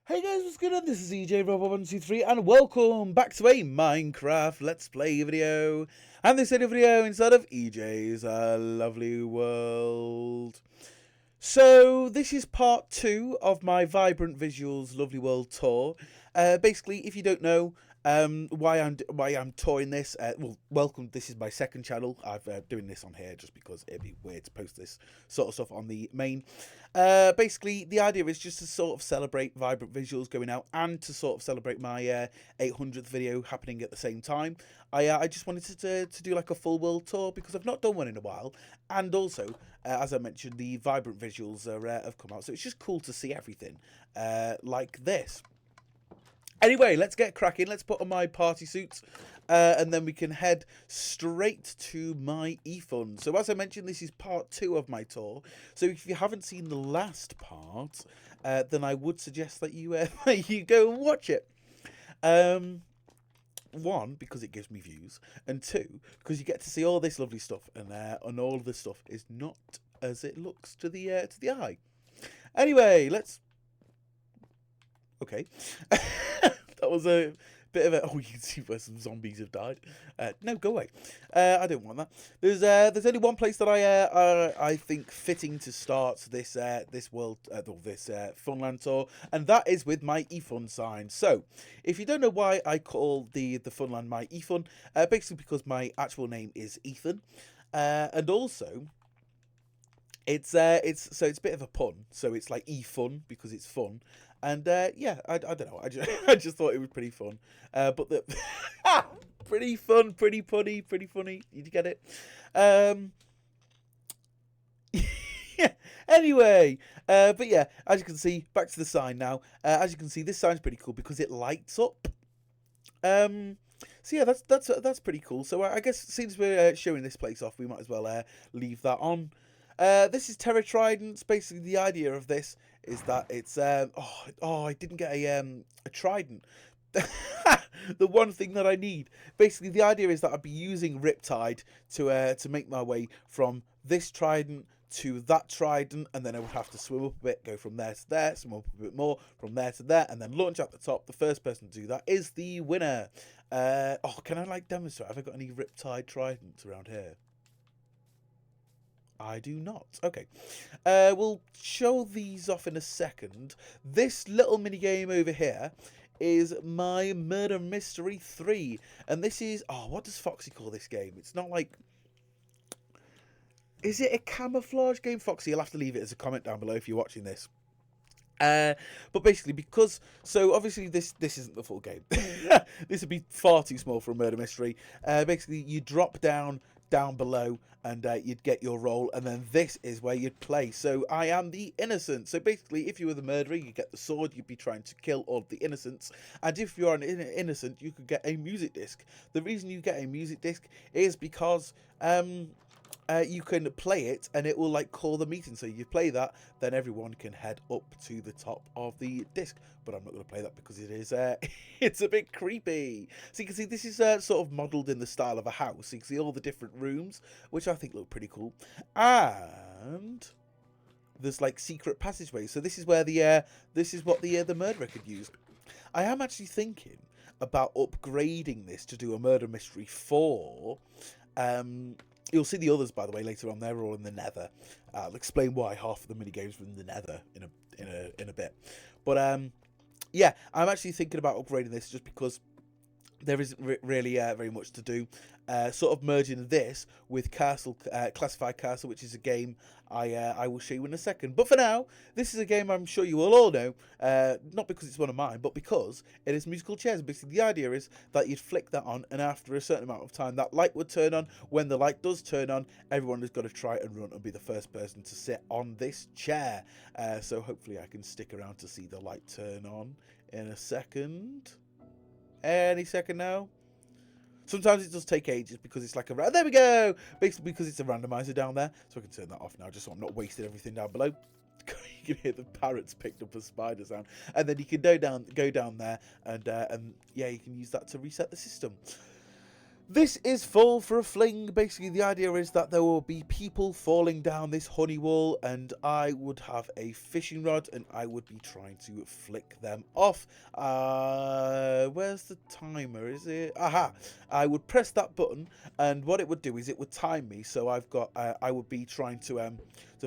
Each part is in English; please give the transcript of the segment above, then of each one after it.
Hey guys, what's good on? This is EJ123 and welcome back to a Minecraft Let's Play video. And this video inside of EJ's lovely world. So this is part 2 of my Vibrant Visuals Lovely World tour. Basically, if you don't know why I'm touring this, well, welcome. This is my second channel. I'm doing this on here just because it'd be weird to post this sort of stuff on the main. Basically, the idea is just to sort of celebrate Vibrant Visuals going out and to sort of celebrate my 800th video happening at the same time. I just wanted to do like a full world tour because I've not done one in a while, and also as I mentioned, the Vibrant Visuals have come out, so it's just cool to see everything like this. Anyway, let's get cracking. Let's put on my party suits, and then we can head straight to my e-fun. So as I mentioned, this is part 2 of my tour. So if you haven't seen the last part, then I would suggest that you you go and watch it. One, because it gives me views, and two, because you get to see all this lovely stuff, and all the stuff is not as it looks to the eye. Anyway, let's. Okay. That was a bit of a... Oh, you can see where some zombies have died. No, go away. I don't want that. There's only one place that I think fitting to start this world, this Funland tour, and that is with my eFun sign. So, if you don't know why I call the Funland my eFun, basically because my actual name is Ethan, and also... It's a bit of a pun, so it's like e-fun because it's fun, and yeah, I don't know, I just thought it was pretty fun, but the pretty fun, pretty punny, pretty funny. Did you get it? Yeah. Anyway, but yeah, as you can see, back to the sign now. As you can see, this sign's pretty cool because it lights up. So yeah, that's pretty cool. So I guess since we're showing this place off, we might as well leave that on. This is Terra Tridents. Basically, the idea of this is that it's I didn't get a trident. The one thing that I need. Basically, the idea is that I'd be using Riptide to make my way from this trident to that trident, and then I would have to swim up a bit, go from there to there, swim up a bit more, from there to there, and then launch at the top. The first person to do that is the winner. Can I like demonstrate? Have I got any Riptide tridents around here? I do not. Okay. We'll show these off in a second. This little mini game over here is my Murder Mystery 3. And this is... Oh, what does Foxy call this game? It's not like... Is it a camouflage game? Foxy, you'll have to leave it as a comment down below if you're watching this. But basically, because... So, obviously, this isn't the full game. This would be far too small for a murder mystery. Basically, you drop down below and you'd get your role, and then this is where you'd play. So I am the innocent. So basically, if you were the murderer, you get the sword, you'd be trying to kill all of the innocents, and if you're an innocent, you could get a music disc. The reason you get a music disc is because you can play it and it will like call the meeting. So you play that, then everyone can head up to the top of the disc. But I'm not going to play that because it is it's a bit creepy. So you can see this is sort of modelled in the style of a house. You can see all the different rooms, which I think look pretty cool. And there's like secret passageways. So this is where this is what the murderer could use. I am actually thinking about upgrading this to do a murder mystery 4. You'll see the others, by the way, later on. They're all in the Nether. I'll explain why half of the minigames were in the Nether in a bit. But yeah, I'm actually thinking about upgrading this just because there isn't really very much to do. Sort of merging this with Classified Castle, which is a game I will show you in a second. But for now, this is a game I'm sure you will all know, not because it's one of mine, but because it is musical chairs. Basically, the idea is that you'd flick that on, and after a certain amount of time, that light would turn on. When the light does turn on, everyone has got to try and run and be the first person to sit on this chair. So hopefully I can stick around to see the light turn on in a second. Any second now. Sometimes it does take ages because it's like a... There we go! Basically because it's a randomizer down there. So I can turn that off now just so I'm not wasting everything down below. You can hear the parrots picked up a spider sound. And then you can go down there and yeah, you can use that to reset the system. This is Fall for a Fling. Basically, the idea is that there will be people falling down this honey wall, and I would have a fishing rod, and I would be trying to flick them off. Where's the timer? Is it? Aha! I would press that button, and what it would do is it would time me. So I would be trying to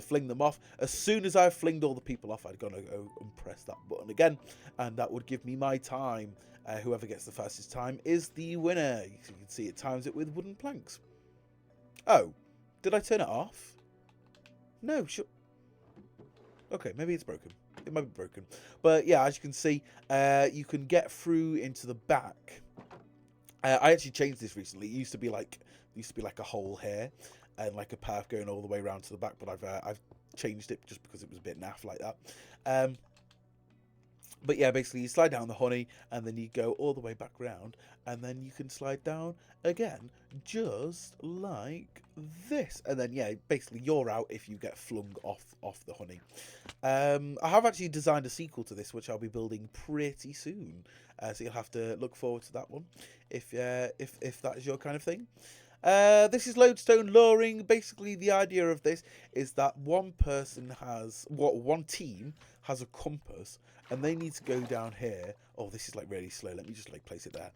fling them off. As soon as I've flinged all the people off, I'd gonna go and press that button again, and that would give me my time. Whoever gets the fastest time is the winner. You can see it times it with wooden planks. Oh, did I turn it off? No, sure. Okay, maybe it's broken. It might be broken. But yeah, as you can see, you can get through into the back. I actually changed this recently. It used to be like a hole here and like a path going all the way around to the back, but I've changed it just because it was a bit naff like that. But yeah, basically you slide down the honey and then you go all the way back round and then you can slide down again, just like this. And then yeah, basically you're out if you get flung off the honey. I have actually designed a sequel to this, which I'll be building pretty soon. So you'll have to look forward to that one if that is your kind of thing. This is lodestone luring. Basically, the idea of this is that one team has a compass, and they need to go down here. Oh, this is like really slow. Let me just like place it there,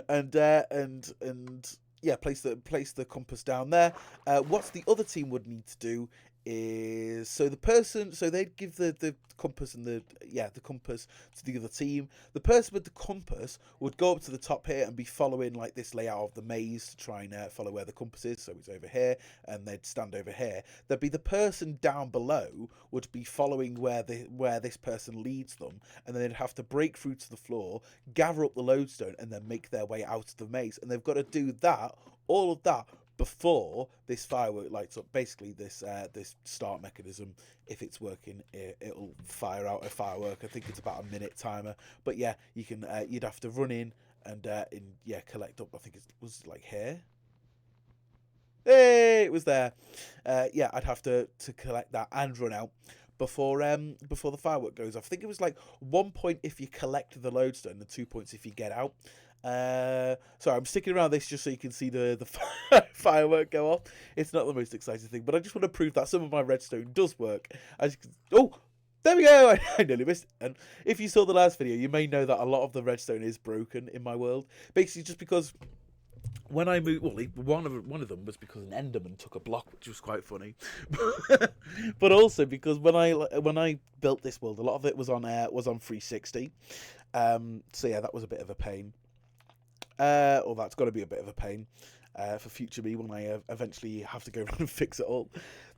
and yeah, place the compass down there. What the other team would need to do is so they'd give the compass and the compass to the other team. The person with the compass would go up to the top here and be following like this layout of the maze to try and follow where the compass is. So it's over here, and they'd stand over here. There'd be the person down below would be following where this person leads them, and then they'd have to break through to the floor, gather up the lodestone, and then make their way out of the maze. And they've got to do all of that before this firework lights up. Basically, this start mechanism, if it's working, it'll fire out a firework. I think it's about a minute timer. But yeah, you can you'd have to run in and collect up. I think it was like here. Hey, it was there. Yeah, I'd have to collect that and run out before the firework goes off. I think it was like 1 point if you collect the lodestone and 2 points if you get out. Sorry, I'm sticking around this just so you can see the firework go off. It's not the most exciting thing, but I just want to prove that some of my redstone does work. As you can, oh, there we go. I nearly missed it. And if you saw the last video, you may know that a lot of the redstone is broken in my world. Basically, just because when I moved, well, one of them was because an Enderman took a block, which was quite funny. But also because when I built this world, a lot of it was on 360. So yeah, that was a bit of a pain. Or that's got to be a bit of a pain for future me when I eventually have to go around and fix it all.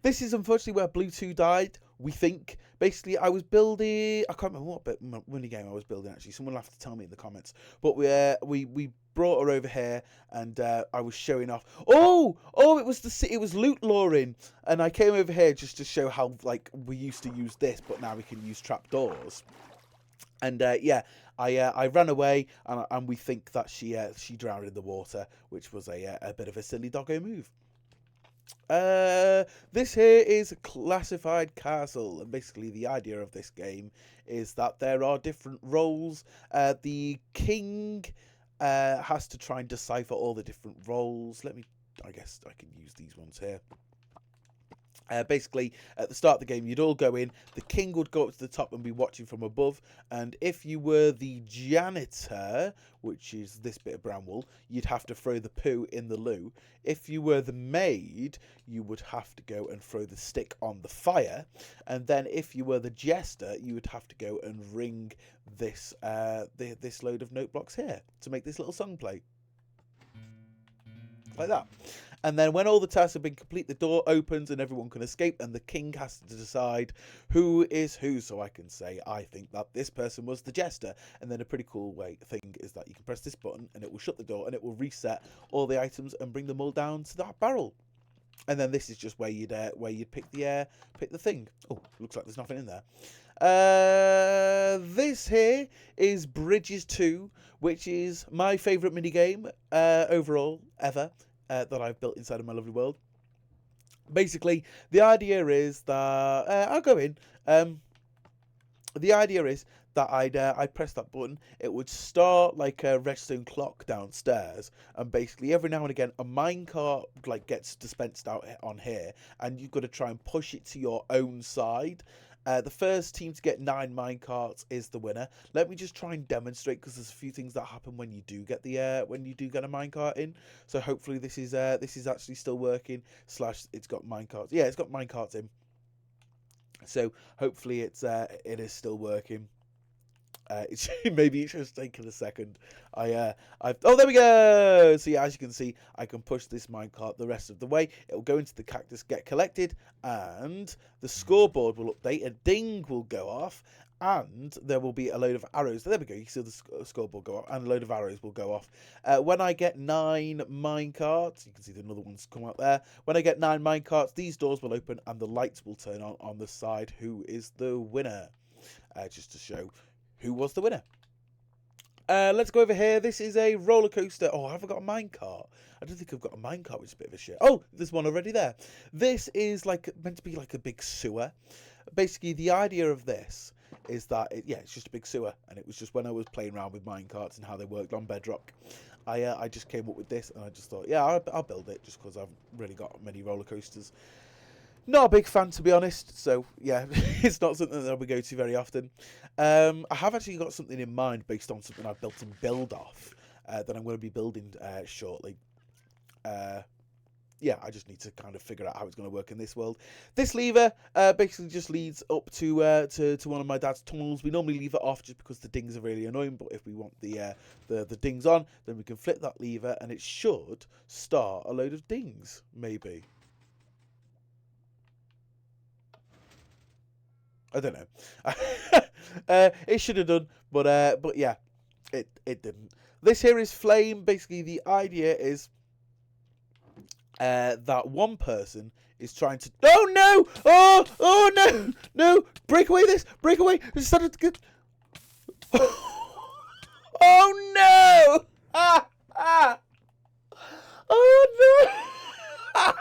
This is unfortunately where Blue 2 died, we think. Basically, I was building... I can't remember what minigame I was building, actually. Someone will have to tell me in the comments. But we brought her over here, and I was showing off... Oh, it was loot luring. And I came over here just to show how, like, we used to use this, but now we can use trapdoors. And yeah, I ran away, and we think that she drowned in the water, which was a bit of a silly doggo move. This here is Classified Castle, and basically the idea of this game is that there are different roles. The king has to try and decipher all the different roles. I guess I can use these ones here. Basically, at the start of the game, you'd all go in. The king would go up to the top and be watching from above. And if you were the janitor, which is this bit of brown wool, you'd have to throw the poo in the loo. If you were the maid, you would have to go and throw the stick on the fire. And then if you were the jester, you would have to go and ring this this load of note blocks here to make this little song play. Like that. And then when all the tasks have been complete, the door opens and everyone can escape, and the king has to decide who is who. So I can say, I think that this person was the jester. And then a pretty cool thing is that you can press this button and it will shut the door and it will reset all the items and bring them all down to that barrel. And then this is just where you'd pick the thing. Oh, looks like there's nothing in there. This here is Bridges 2, which is my favourite minigame overall ever. That I've built inside of my lovely world. Basically, the idea is that I'll go in. the idea is that I'd press that button, it would start like a redstone clock downstairs, and basically every now and again a minecart like gets dispensed out on here, and you've got to try and push it to your own side. The first team to get 9 minecarts is the winner. Let me just try and demonstrate, because there's a few things that happen when you do get the when you do get a minecart in. So hopefully this is actually still working. Slash, it's got minecarts. Yeah, it's got minecarts in. So hopefully it is still working. Maybe it's just taking a second. Oh, there we go. So yeah, as you can see, I can push this minecart the rest of the way. It will go into the cactus, get collected, and the scoreboard will update. A ding will go off, and there will be a load of arrows. There we go. You can see the scoreboard go off, and a load of arrows will go off. When I get 9 minecarts, you can see another one's come out there. When I get 9 minecarts, these doors will open, and the lights will turn on the side. Who is the winner? Just to show who was the winner. Let's go over here. This is a roller coaster. Oh, I haven't got a minecart. I don't think I've got a minecart, which is a bit of a shit. Oh, there's one already there. This is like meant to be like a big sewer. Basically, the idea of this is that it's just a big sewer, and it was just when I was playing around with minecarts and how they worked on Bedrock. I just came up with this, and I just thought, yeah, I'll build it, just because I haven't really got many roller coasters. Not a big fan, to be honest, so yeah, it's not something that we go to very often. I have actually got something in mind based on something I've built and build off that I'm going to be building shortly. Yeah, I just need to kind of figure out how it's going to work in this world. This lever basically just leads up to one of my dad's tunnels. We normally leave it off just because the dings are really annoying, but if we want the dings on, then we can flip that lever and it should start a load of dings, maybe. I don't know. It should have done, but yeah, it didn't. This here is flame. Basically, the idea is that one person is trying to. Oh no! Oh no! No! Break away! Break away! It started to get. Oh no! Ah! Ah! Oh no!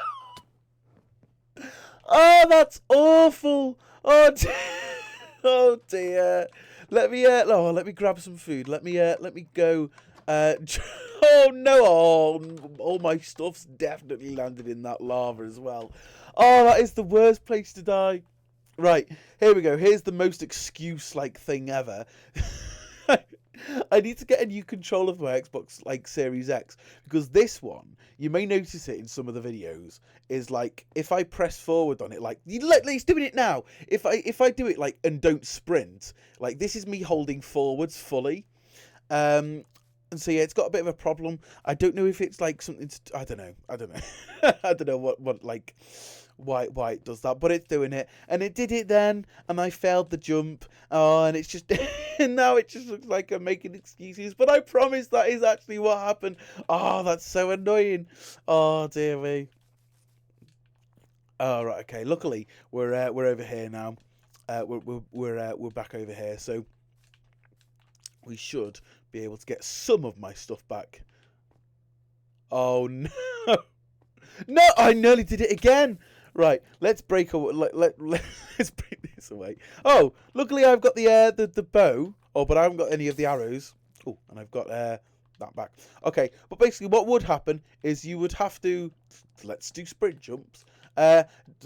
Oh, that's awful. Oh dear. Oh dear. Let me grab some food. Let me go. Oh no. Oh, all my stuff's definitely landed in that lava as well. Oh, that is the worst place to die. Right, here we go. Here's the most excuse-like thing ever. I need to get a new controller for my Xbox like Series X, because this one, you may notice it in some of the videos, is like if I press forward on it, like he's doing it now. If I do it like and don't sprint, like this is me holding forwards fully. And so yeah, it's got a bit of a problem. I don't know if it's like something to, I don't know. I don't know what like why it does that, but it's doing it, and it did it then, and I failed the jump. Oh, and it's just and now it just looks like I'm making excuses, but I promise that is actually what happened. Oh, that's so annoying. Oh dear me. Oh right, okay. Luckily we're over here now. We're back over here, so we should be able to get some of my stuff back. Oh no. No, I nearly did it again. Right, let's break away. Let's break this away. Oh, luckily I've got the bow. Oh, but I haven't got any of the arrows. Oh, and I've got that back. Okay, but basically what would happen is you would have to, let's do sprint jumps.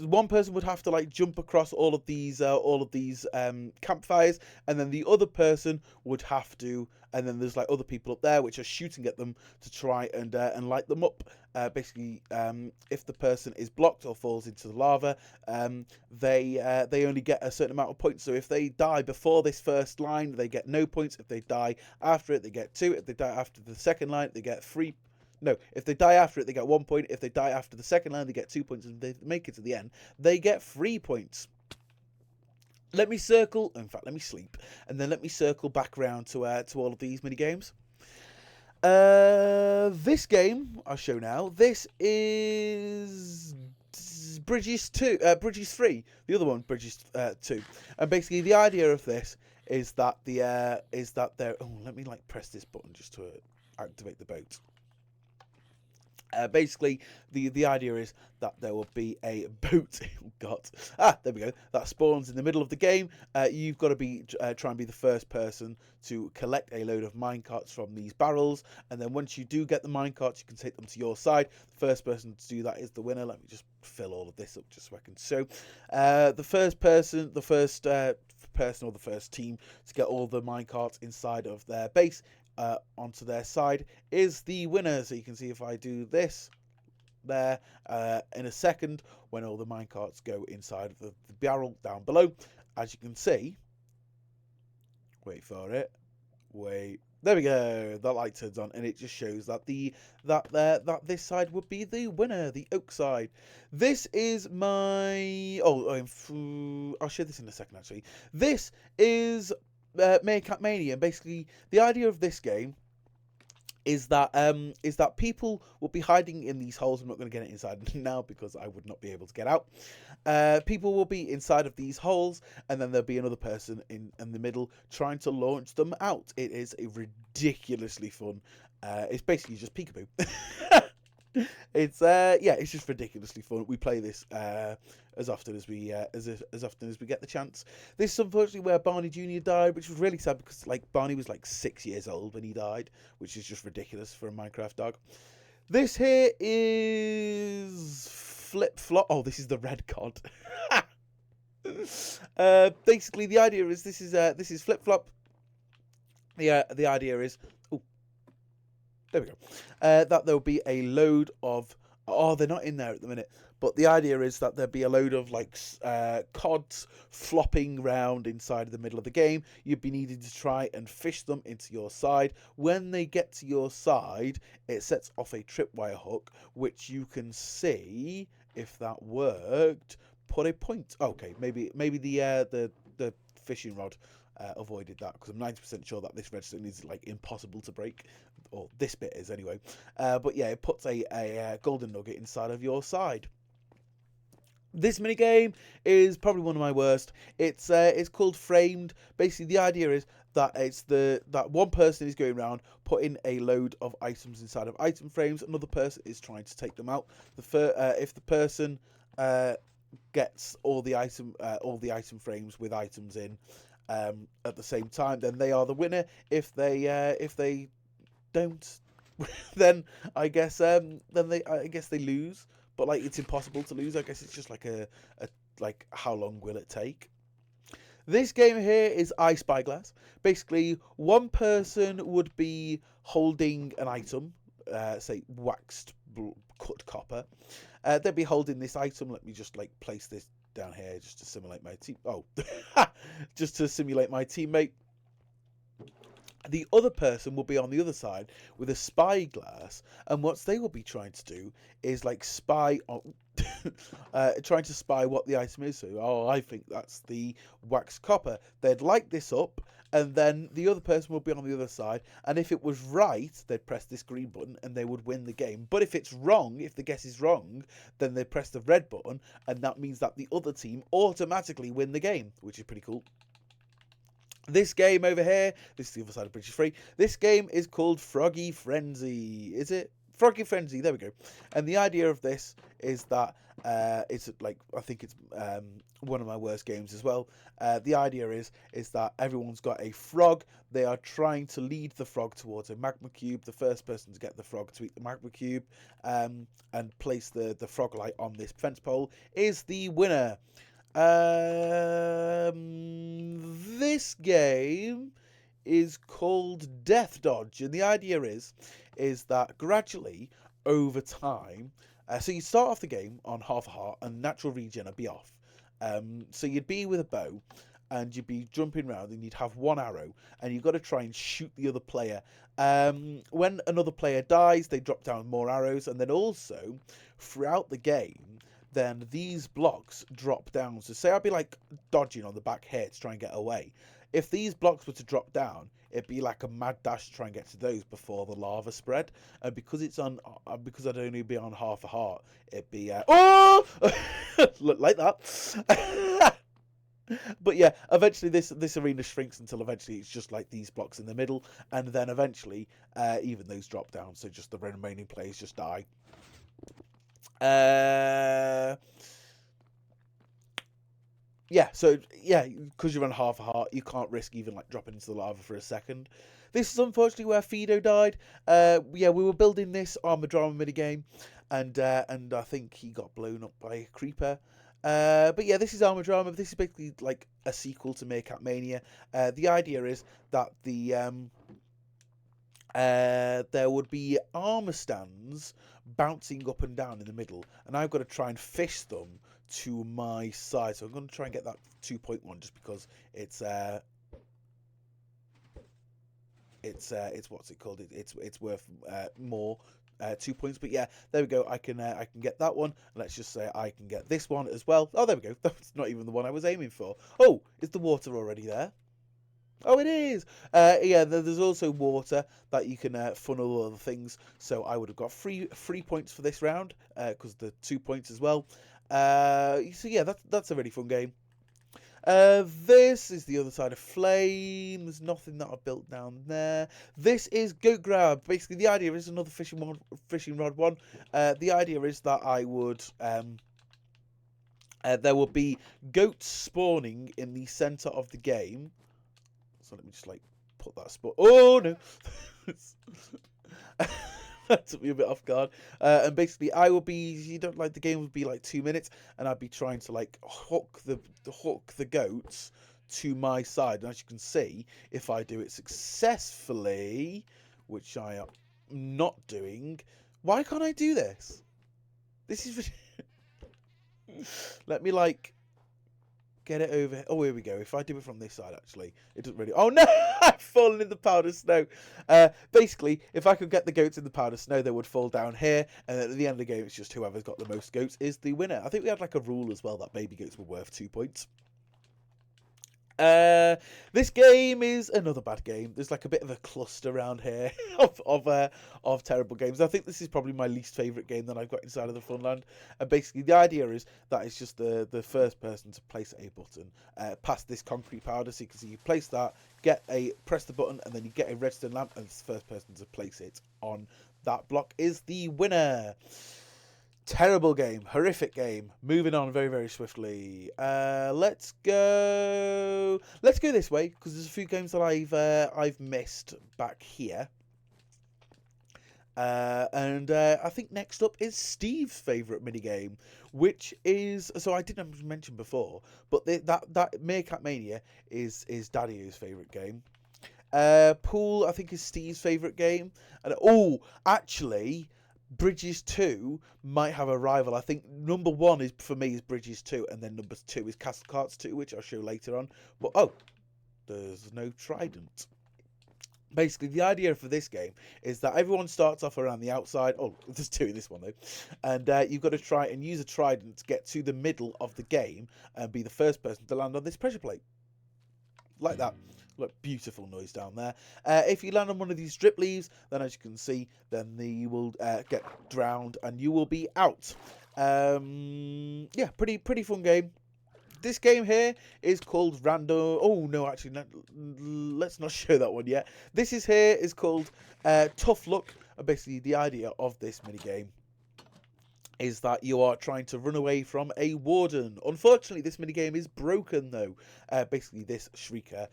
One person would have to like jump across all of these campfires, and then the other person would have to, and then there's like other people up there which are shooting at them to try and light them up. Basically, if the person is blocked or falls into the lava, they only get a certain amount of points. So if they die before this first line, they get no points. If they die after it, they get 2. If they die after the second line, they get 3. No, if they die after it, they get 1 point. If they die after the second line, they get 2 points. And if they make it to the end, they get 3 points. Let me circle. In fact, let me sleep, and then let me circle back around to all of these mini games. This game I'll show now. This is Bridges 2, Bridges 3. The other one, Bridges 2. And basically, the idea of this is that there. Oh, let me like press this button just to activate the boat. Basically, the idea is that there will be a boat. Oh God, there we go. That spawns in the middle of the game. You've got to be try and be the first person to collect a load of minecarts from these barrels, and then once you do get the minecarts, you can take them to your side. The first person to do that is the winner. Let me just fill all of this up just so I can show. The first person or the first team to get all the minecarts inside of their base onto their side is the winner. So you can see if I do this there in a second, when all the minecarts go inside of the barrel down below, as you can see, wait for it, there we go, that light turns on and it just shows that that this side would be the winner, the oak side. This is my I'll show this in a second. Actually, this is Meerkat Mania. And basically, the idea of this game is that people will be hiding in these holes. I'm not going to get it inside now because I would not be able to get out. People will be inside of these holes, and then there'll be another person in the middle trying to launch them out. It is a ridiculously fun. It's basically just peekaboo. It's it's just ridiculously fun. We play this as often as we as often as we get the chance. This is unfortunately where Barney Jr. died, which was really sad because Barney was 6 years old when he died, which is just ridiculous for a Minecraft dog. This here is Flip Flop. Oh, this is the red cod. Basically, the idea is this is Flip Flop. The idea is, there we go. That there'll be a load of. Oh, they're not in there at the minute. But the idea is that there'll be a load of cods flopping around inside of the middle of the game. You'd be needing to try and fish them into your side. When they get to your side, it sets off a tripwire hook, which you can see if that worked. Put a point. Okay, maybe the fishing rod avoided that, because I'm 90% sure that this redstone is impossible to break, or this bit is anyway. But yeah, it puts a golden nugget inside of your side. This minigame is probably one of my worst. It's called Framed. Basically, the idea is that that one person is going around putting a load of items inside of item frames. Another person is trying to take them out. If the person gets all the item frames with items in at the same time, then they are the winner. If they don't, then I guess they lose. But it's impossible to lose. I guess it's just how long will it take? This game here is I Spyglass. Basically, one person would be holding an item, say waxed cut copper. They'd be holding this item. Let me just place this down here just to simulate my team. Oh, just to simulate my teammate. The other person will be on the other side with a spyglass, and what they will be trying to do is spy on, trying to spy what the item is. So, I think that's the wax copper. They'd light this up, and then the other person will be on the other side, and if it was right, they'd press this green button and they would win the game. But if it's wrong, if the guess is wrong, then they press the red button, and that means that the other team automatically win the game, which is pretty cool. This game over here, this is the other side of British Free. This game is called Froggy Frenzy. Is it? Froggy Frenzy, there we go. And the idea of this is that it's I think it's one of my worst games as well. The idea is that everyone's got a frog. They are trying to lead the frog towards a magma cube. The first person to get the frog to eat the magma cube and place the frog light on this fence pole is the winner. This game is called Death Dodge, and the idea is that gradually over time, so you start off the game on half a heart and natural regen would be off. So you'd be with a bow and you'd be jumping around and you'd have one arrow and you've got to try and shoot the other player. When another player dies, they drop down more arrows, and then also throughout the game, then these blocks drop down. So say I'd be dodging on the back here to try and get away. If these blocks were to drop down, it'd be like a mad dash to try and get to those before the lava spread. And because because I'd only be on half a heart, it'd be look like that. But yeah, eventually this arena shrinks until eventually it's just like these blocks in the middle, and then eventually even those drop down, so just the remaining players just die. Yeah, so yeah, because you're on half a heart, you can't risk even like dropping into the lava for a second. This is unfortunately where Fido died. Yeah, we were building this armor drama minigame, and I think he got blown up by a creeper. But yeah, this is armor drama. This is basically like a sequel to Meerkat Mania. The idea is that there would be armor stands bouncing up and down in the middle, and I've got to try and fish them to my side. So I'm going to try and get that 2.1 just because it's what's it called? It's worth more. 2 points, but yeah, there we go. I can get that one. Let's just say I can get this one as well. Oh, there we go. That's not even the one I was aiming for. Oh, is the water already there? Oh, it is. Yeah, there's also water that you can funnel other things. So I would have got three points for this round because the 2 points as well. So yeah, that's a really fun game. This is the other side of Flame. There's nothing that I built down there. This is Goat Grab. Basically, the idea is another fishing rod one. The idea is that I would there will be goats spawning in the center of the game. So let me just like put that spot. Oh no. That took me a bit off guard. And basically I would be, the game would be like 2 minutes, and I'd be trying to like hook the goats to my side. And as you can see, if I do it successfully, which I am not doing, why can't I do this? This is let me like get it over. Oh, here we go. If I do it from this side, actually, it doesn't really. Oh no, I've fallen in the powder snow. Basically, if I could get the goats in the powder snow, they would fall down here, and at the end of the game, it's just whoever's got the most goats is the winner. I think we had like a rule as well that baby goats were worth 2 points. This game is another bad game. There's like a bit of a cluster around here of terrible games. I think this is probably my least favourite game that I've got inside of the Funland. And basically, the idea is that it's just the first person to place a button past this concrete powder. So you can see you place that, press the button, and then you get a redstone lamp, and it's the first person to place it on that block is the winner. Terrible game, horrific game. Moving on very, very swiftly. Let's go this way because there's a few games that I've missed back here. And I think next up is Steve's favourite minigame, which is, so I didn't mention before, but that Meerkat Mania is Daddy-O's favourite game. Pool, I think, is Steve's favourite game. And actually, Bridges 2 might have a rival. I think number 1 is for me is Bridges 2, and then number 2 is Castle Carts 2, which I'll show later on. But there's no trident. Basically, the idea for this game is that everyone starts off around the outside. Oh, there's 2 in this one though, and you've got to try and use a trident to get to the middle of the game and be the first person to land on this pressure plate, like that. Look, beautiful noise down there. If you land on one of these drip leaves, then as you can see, then you will get drowned and you will be out. Yeah, pretty fun game. This game here is called Random. Oh no, actually, let's not show that one yet. This is called Tough Luck. And basically, the idea of this minigame is that you are trying to run away from a warden. Unfortunately, this minigame is broken, though. Basically, this shrieker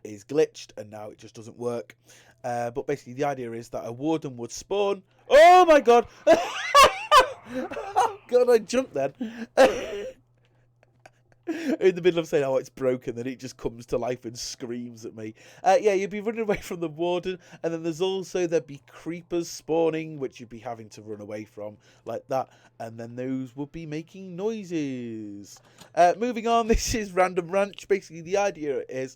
is glitched, and now it just doesn't work. But basically, the idea is that a warden would spawn. Oh, my God! Oh, God, I jumped then. In the middle of saying, oh, it's broken, then it just comes to life and screams at me. Yeah, you'd be running away from the warden, and then there'd be creepers spawning, which you'd be having to run away from, like that, and then those would be making noises. Moving on, this is Random Ranch. Basically, the idea is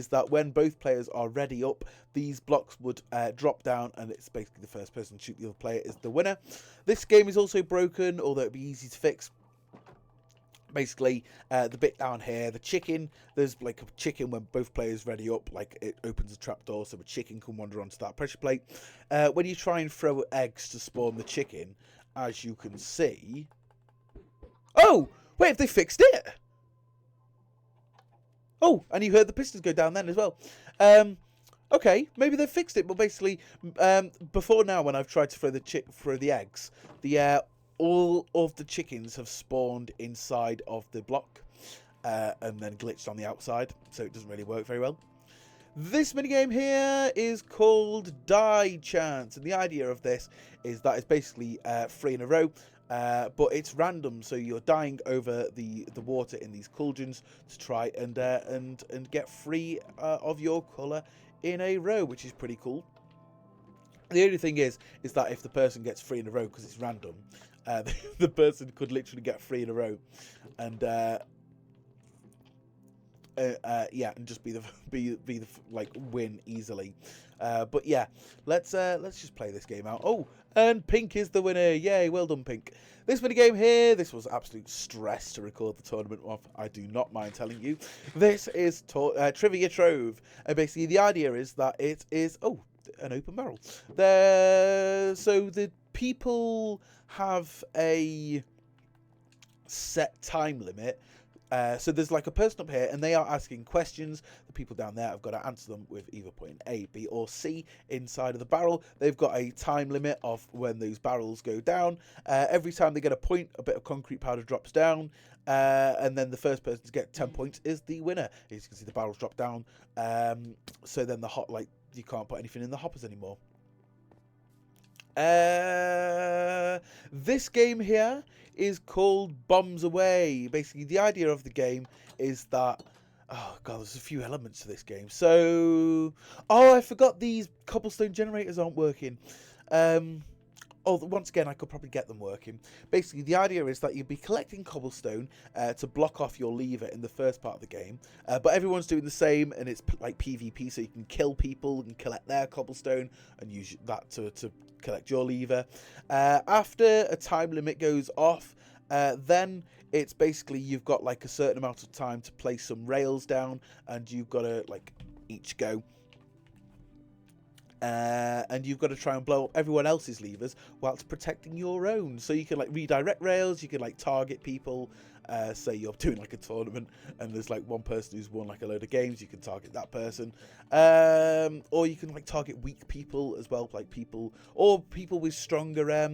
that when both players are ready up, these blocks would drop down, and it's basically the first person to shoot the other player is the winner. This game is also broken, although it'd be easy to fix. Basically, the bit down here, the chicken, there's like a chicken when both players ready up, like it opens a trapdoor so a chicken can wander onto that pressure plate. When you try and throw eggs to spawn the chicken, as you can see... Oh! Wait, have they fixed it? Oh, and you heard the pistons go down then as well. Okay, maybe they've fixed it, but basically, before now, when I've tried to throw the eggs, all of the chickens have spawned inside of the block, and then glitched on the outside, so it doesn't really work very well. This minigame here is called Die Chance, and the idea of this is that it's basically 3 in a row, but it's random, so you're dying over the water in these cauldrons to try and get 3 of your colour in a row, which is pretty cool. The only thing is that if the person gets 3 in a row because it's random, the person could literally get 3 in a row, and yeah, and just be the like win easily. But yeah, let's just play this game out. Oh, and Pink is the winner! Yay, well done, Pink. This minigame here, this was absolute stress to record the tournament of. I do not mind telling you. This is Trivia Trove, and basically the idea is that it is an open barrel. So the people have a set time limit. So there's like a person up here and they are asking questions. The people down there have got to answer them with either point A, B or C inside of the barrel. They've got a time limit of when those barrels go down. Every time they get a point, a bit of concrete powder drops down. And then the first person to get 10 points is the winner. As you can see, the barrels drop down. So then you can't put anything in the hoppers anymore. This game here is called Bombs Away. Basically, the idea of the game is that, oh god, there's a few elements to this game. So, I forgot these cobblestone generators aren't working. Once again, I could probably get them working. Basically, the idea is that you'd be collecting cobblestone to block off your lever in the first part of the game. But everyone's doing the same, and it's like PvP, so you can kill people and collect their cobblestone and use that to collect your lever. After a time limit goes off, then it's basically you've got like a certain amount of time to place some rails down, and you've got to like each go. And you've got to try and blow up everyone else's levers whilst protecting your own. So you can like redirect rails, you can like target people. Say you're doing like a tournament and there's like one person who's won like a load of games, you can target that person. Or you can like target weak people as well, like people with stronger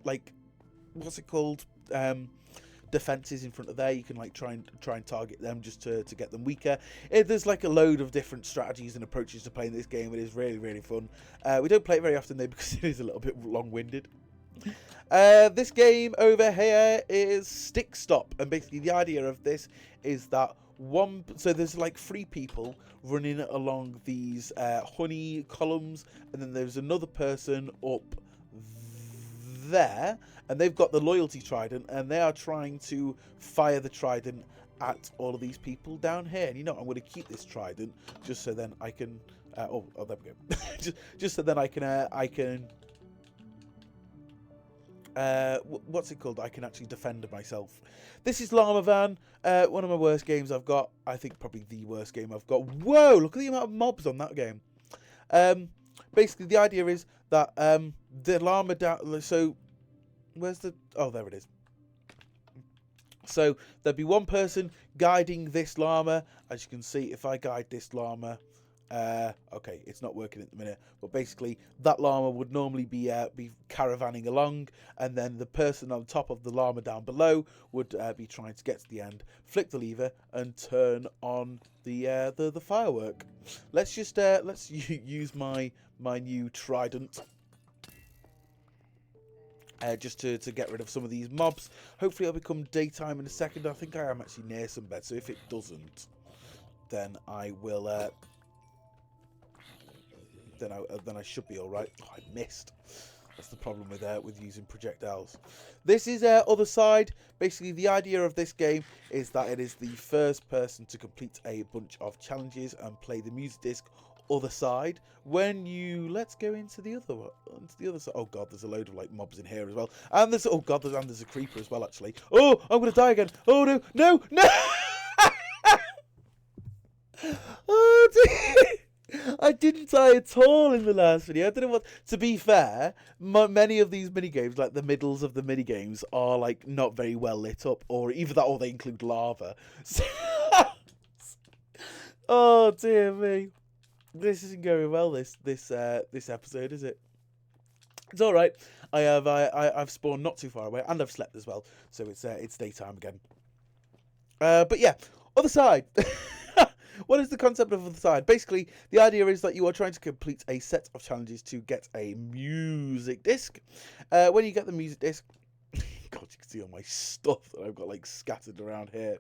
like what's it called? Defenses in front of there. You can like try and target them just to get them weaker. There's like a load of different strategies and approaches to playing this game. It is really, really fun. We don't play it very often though because it is a little bit long-winded. This game over here is Stick Stop, and basically the idea of this is that so there's like 3 people running along these honey columns, and then there's another person up there, and they've got the loyalty trident, and they are trying to fire the trident at all of these people down here. And you know, I'm going to keep this trident just so then I can there we go. just so then I can what's it called? I can actually defend myself. This is Llama Van, one of my worst games I've got. I think probably the worst game I've got. Whoa, look at the amount of mobs on that game. Basically, the idea is that the llama down. So, where's the? Oh, there it is. So there'd be one person guiding this llama. As you can see, if I guide this llama, okay, it's not working at the minute. But basically, that llama would normally be caravanning along, and then the person on top of the llama down below would be trying to get to the end, flick the lever, and turn on the firework. Let's just let's use my new trident. Just to get rid of some of these mobs. Hopefully it'll become daytime in a second. I think I am actually near some beds, so if it doesn't, then I will then I should be all right. Oh, I missed. That's the problem with using projectiles. This is Other Side. Basically, the idea of this game is that it is the first person to complete a bunch of challenges and play the music disc Other Side. When you let's go into the other side. Oh god, there's a load of like mobs in here as well, and there's there's a creeper as well actually. Oh, I'm gonna die again. Oh no. Oh dear. I didn't die at all in the last video. I don't know what. To be fair, many of these mini games, like the middles of the mini games, are like not very well lit up, or either that or they include lava. Oh dear me. This isn't going well. This episode, is it? It's all right. I've spawned not too far away, and I've slept as well, so it's daytime again. But yeah, other side. What is the concept of other side? Basically, the idea is that you are trying to complete a set of challenges to get a music disc. When you get the music disc, God, you can see all my stuff that I've got like scattered around here.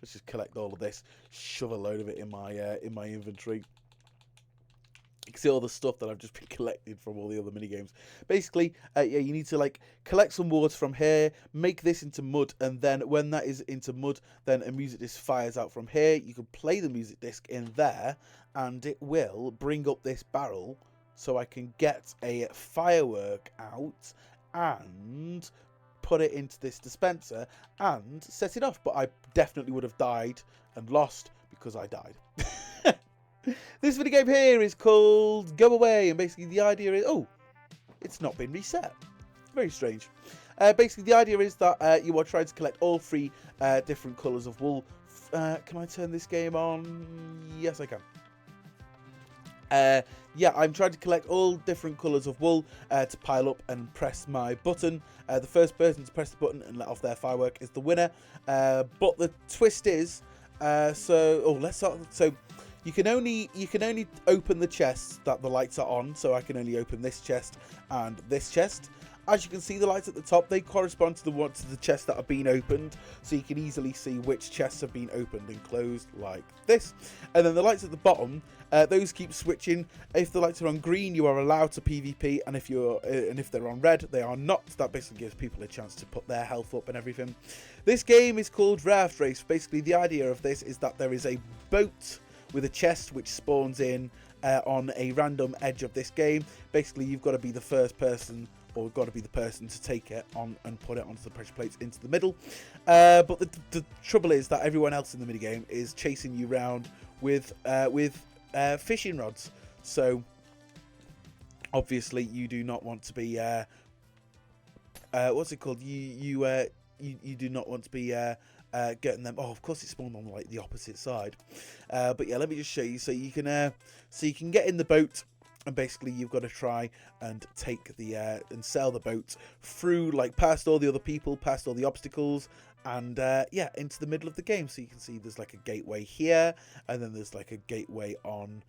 Let's just collect all of this, shove a load of it in my inventory. You can see all the stuff that I've just been collecting from all the other minigames. Basically, yeah, you need to like collect some water from here, make this into mud, and then when that is into mud, then a music disc fires out from here. You can play the music disc in there, and it will bring up this barrel, so I can get a firework out and put it into this dispenser and set it off. But I definitely would have died and lost because I died. This video game here is called Go Away, and basically the idea is, oh, it's not been reset. Very strange. Basically the idea is that you are trying to collect all three different colours of wool. Can I turn this game on? Yes, I can. Yeah, I'm trying to collect all different colours of wool to pile up and press my button. The first person to press the button and let off their firework is the winner. But the twist is, let's start. So you can only open the chests that the lights are on. So I can only open this chest and this chest. As you can see, the lights at the top, they correspond to the chests that have been opened, so you can easily see which chests have been opened and closed like this. And then the lights at the bottom, those keep switching. If the lights are on green, you are allowed to PvP, and if they're on red, they are not. That basically gives people a chance to put their health up and everything. This game is called Raft Race. Basically, the idea of this is that there is a boat with a chest which spawns in on a random edge of this game. Basically, you've got to be the first person, or got to be the person to take it on and put it onto the pressure plates into the middle. But the trouble is that everyone else in the minigame is chasing you around with fishing rods. So obviously you do not want to be what's it called? You do not want to be getting them. Oh, of course it spawned on like the opposite side. But yeah, let me just show you. So you can get in the boat. And basically, you've got to try and take the and sail the boat through, like past all the other people, past all the obstacles, and yeah, into the middle of the game. So you can see there's like a gateway here, and then there's like a gateway on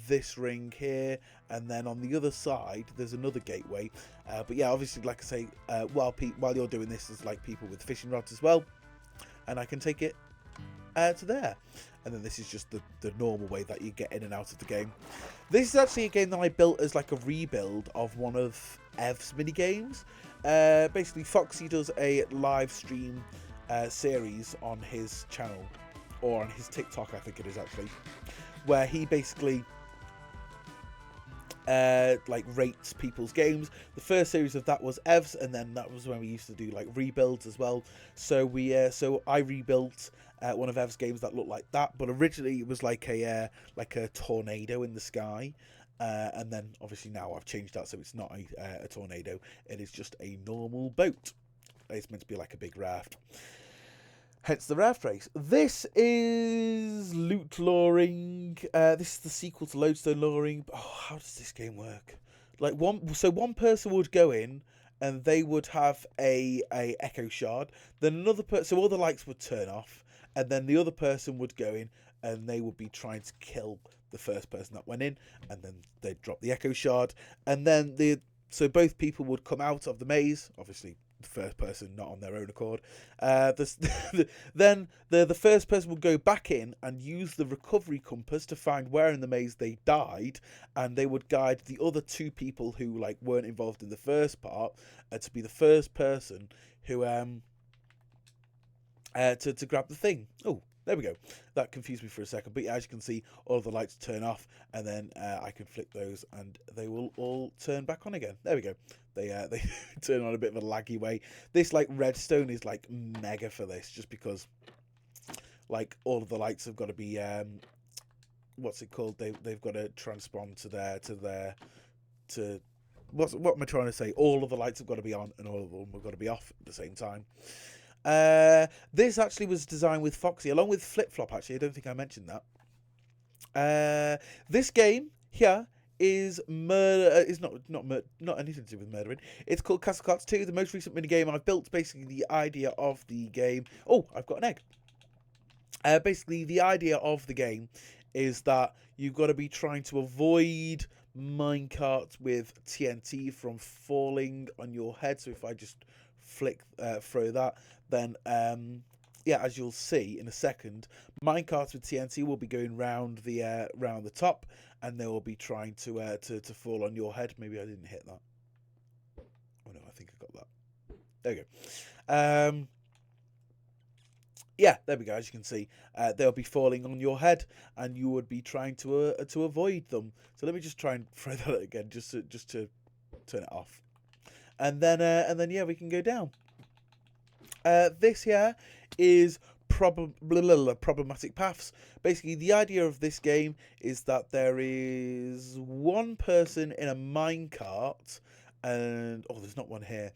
this ring here, and then on the other side there's another gateway. But yeah, obviously, like I say, while you're doing this, there's like people with fishing rods as well, and I can take it to there. And then this is just the normal way that you get in and out of the game. This is actually a game that I built as like a rebuild of one of Ev's minigames. Basically, Foxy does a live stream series on his channel, or on his TikTok, I think it is actually, where he basically like rates people's games. The first series of that was Ev's, and then that was when we used to do like rebuilds as well. So I rebuilt one of Ev's games that looked like that, but originally it was like a tornado in the sky, and then obviously now I've changed that, so it's not a tornado. It is just a normal boat. It's meant to be like a big raft. Hence the Raft Race. This is Loot Luring. This is the sequel to Lodestone Luring. Oh, how does this game work? Like one person would go in and they would have a echo shard. Then another person, so all the lights would turn off, and then the other person would go in and they would be trying to kill the first person that went in, and then they'd drop the echo shard, and then so both people would come out of the maze, obviously the first person not on their own accord. Then the first person would go back in and use the recovery compass to find where in the maze they died, and they would guide the other two people who like weren't involved in the first part to be the first person who to grab the thing. Oh, there we go. That confused me for a second. But yeah, as you can see, all of the lights turn off, and then I can flick those and they will all turn back on again. There we go. They turn on a bit of a laggy way. This like redstone is like mega for this, just because like all of the lights have got to be what's it called? They've got to transpond to what am I trying to say? All of the lights have got to be on and all of them have got to be off at the same time. This actually was designed with Foxy, along with Flip Flop, actually. I don't think I mentioned that. This game here is murder. Is not anything to do with murdering. It's called Castle Cards 2, the most recent minigame I've built. Basically, the idea of the game. Oh, I've got an egg. Basically, the idea of the game is that you've got to be trying to avoid minecarts with TNT from falling on your head. So if I just throw that, then yeah, as you'll see in a second, minecarts with TNT will be going round the top, and they will be trying to fall on your head. Maybe I didn't hit that. Oh no, I think I got that. There you go. Yeah, there we go. As you can see, they'll be falling on your head, and you would be trying to avoid them. So let me just try and throw that out again, just to turn it off, and then yeah, we can go down. This here is problematic paths. Basically, the idea of this game is that there is one person in a minecart, and oh, there's not one here.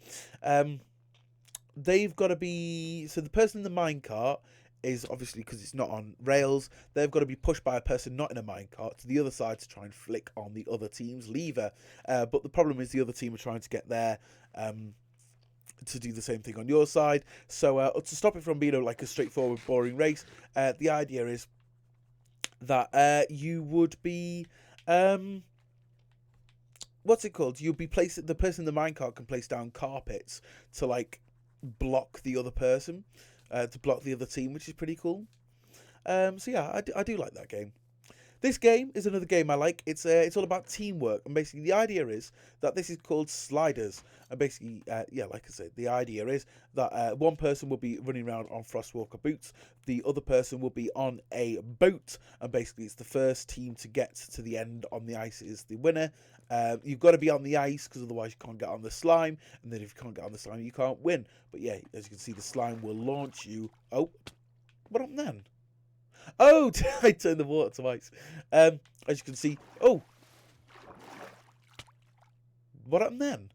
They've got to be, so the person in the minecart is obviously, because it's not on rails, they've got to be pushed by a person not in a minecart to the other side to try and flick on the other team's lever. But the problem is the other team are trying to get there to do the same thing on your side. So to stop it from being like a straightforward, boring race, the idea is that you would be what's it called? You'll be placing, the person in the minecart can place down carpets to like block the other person, to block the other team, which is pretty cool. So yeah, I do like that game. This game is another game I like. It's all about teamwork, and basically the idea is that this is called sliders. And basically, yeah, like I said, the idea is that one person will be running around on Frostwalker boots, the other person will be on a boat, and basically it's the first team to get to the end on the ice is the winner. You've got to be on the ice because otherwise you can't get on the slime, and then if you can't get on the slime, you can't win. But yeah, as you can see, the slime will launch you. Oh, what happened then? Oh, I turned the water to ice. As you can see, oh, what happened then?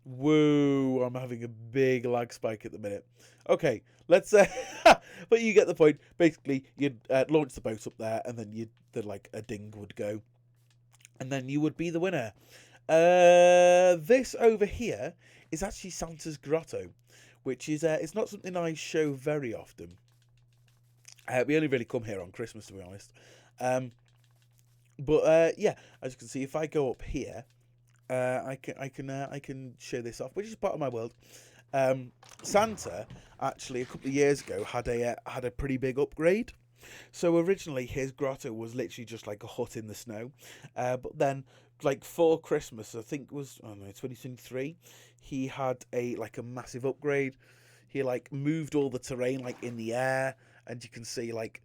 Whoa, I'm having a big lag spike at the minute. Okay, let's. But you get the point. Basically, you'd launch the boat up there, and then like a ding would go, and then you would be the winner. This over here is actually Santa's Grotto, which is it's not something I show very often. We only really come here on Christmas, to be honest. But yeah, as you can see, if I go up here, I can show this off, which is part of my world. Santa actually a couple of years ago had a pretty big upgrade. So originally his grotto was literally just like a hut in the snow, but then like for Christmas, I think it was, I don't know, 2023, he had a massive upgrade. He like moved all the terrain like in the air, and you can see like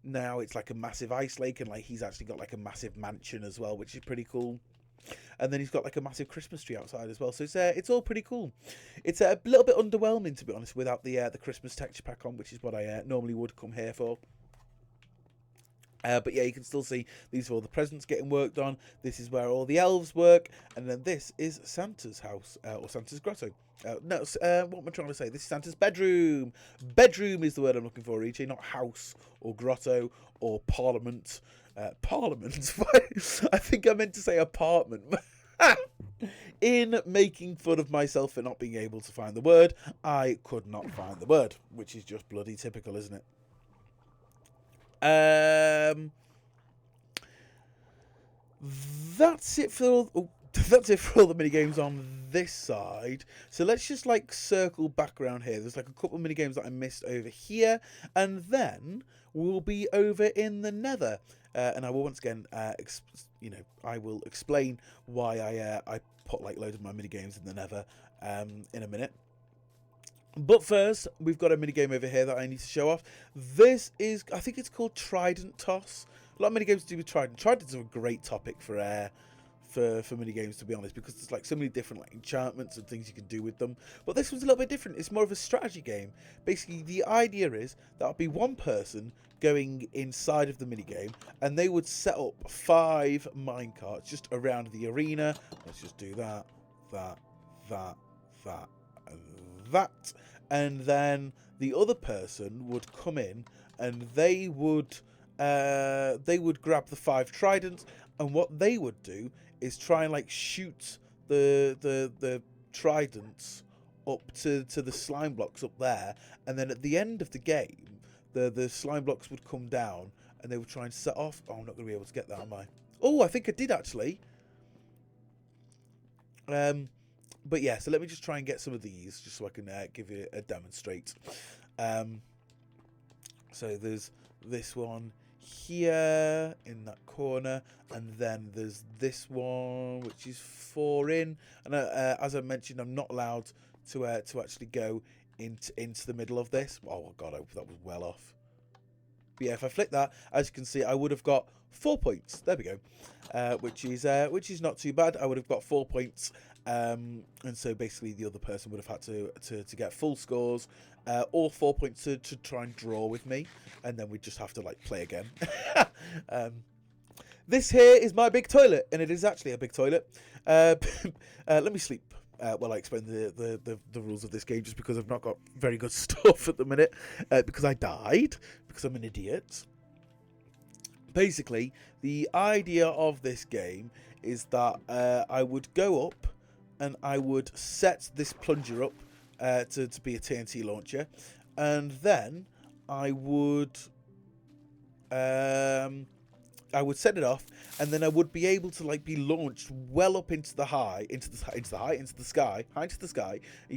now it's like a massive ice lake, and like he's actually got like a massive mansion as well, which is pretty cool. And then he's got like a massive Christmas tree outside as well, so it's all pretty cool. It's a little bit underwhelming, to be honest, without the Christmas texture pack on, which is what I normally would come here for. But yeah, you can still see these are all the presents getting worked on. This is where all the elves work, and then this is Santa's house, or Santa's grotto. No, what am I trying to say? This is Santa's bedroom. Bedroom is the word I'm looking for, EJ, not house or grotto or parliament. Parliament? I think I meant to say apartment. In making fun of myself for not being able to find the word, I could not find the word, which is just bloody typical, isn't it? That's it for all, that's it for all the mini games on this side. So let's just like circle back around here. There's like a couple of mini games that I missed over here, and then we'll be over in the Nether. And I will once again, I will explain why I put like loads of my mini games in the Nether in a minute. But first, we've got a minigame over here that I need to show off. This is, I think it's called Trident Toss. A lot of minigames to do with Trident. Trident's a great topic for minigames, to be honest, because there's like so many different like enchantments and things you can do with them. But this one's a little bit different. It's more of a strategy game. Basically, the idea is that'll be one person going inside of the minigame, and they would set up 5 minecarts just around the arena. Let's just do that, and that. and then the other person would come in, and they would grab the 5 tridents, and what they would do is try and like shoot the tridents up to the slime blocks up there, and then at the end of the game, the slime blocks would come down, and they would try and set off. Oh, I'm not going to be able to get that, am I? Oh, I think I did actually. But yeah, so let me just try and get some of these, just so I can give you a demonstrate. So there's this one here in that corner, and then there's this one which is 4 in. And as I mentioned, I'm not allowed to actually go into the middle of this. Oh god, that was well off. But yeah, if I flick that, as you can see, I would have got 4 points. There we go, which is not too bad. I would have got 4 points, and so basically the other person would have had to get full scores, or 4 points to try and draw with me, and then we'd just have to like play again. This here is my big toilet, and it is actually a big toilet. Let me sleep while I explain the rules of this game, just because I've not got very good stuff at the minute, because I died, because I'm an idiot. Basically, the idea of this game is that I would go up and I would set this plunger up to be a TNT launcher, and then I would set it off, and then I would be able to like be launched well up into the sky. You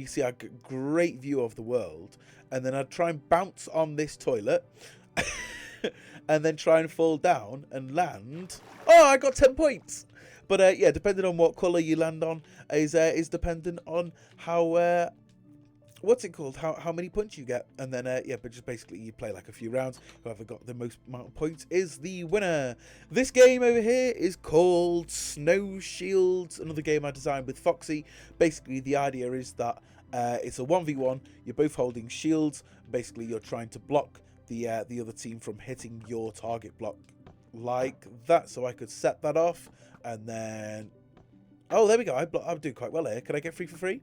can see a great view of the world, and then I'd try and bounce on this toilet, and then try and fall down and land. Oh, I got 10 points. But yeah, depending on what colour you land on is dependent on how what's it called? How many points you get, and then yeah, but just basically you play like a few rounds. Whoever got the most amount of points is the winner. This game over here is called Snow Shields, another game I designed with Foxy. Basically, the idea is that it's a 1v1. You're both holding shields. Basically, you're trying to block the other team from hitting your target block like that. So I could set that off, and then oh, there we go. I'm doing quite well here. Can I get free for free?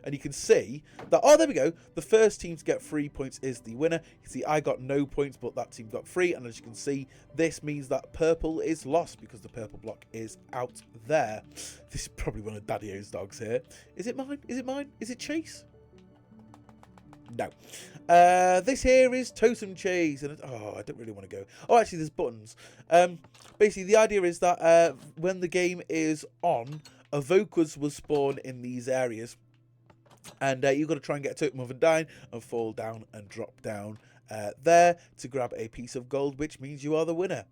And you can see that, oh, there we go. The first team to get 3 points is the winner. You can see I got no points, but that team got 3. And as you can see, this means that purple is lost because the purple block is out there. This is probably one of Daddy-O's dogs here. Is it mine? Is it mine? Is it Chase? No. This here is Totem Chase. And oh, I don't really want to go. Oh, actually, there's buttons. Basically, the idea is that when the game is on, evokers will spawn in these areas. And you've got to try and get a totem of Undyne and fall down and drop down there to grab a piece of gold, which means you are the winner.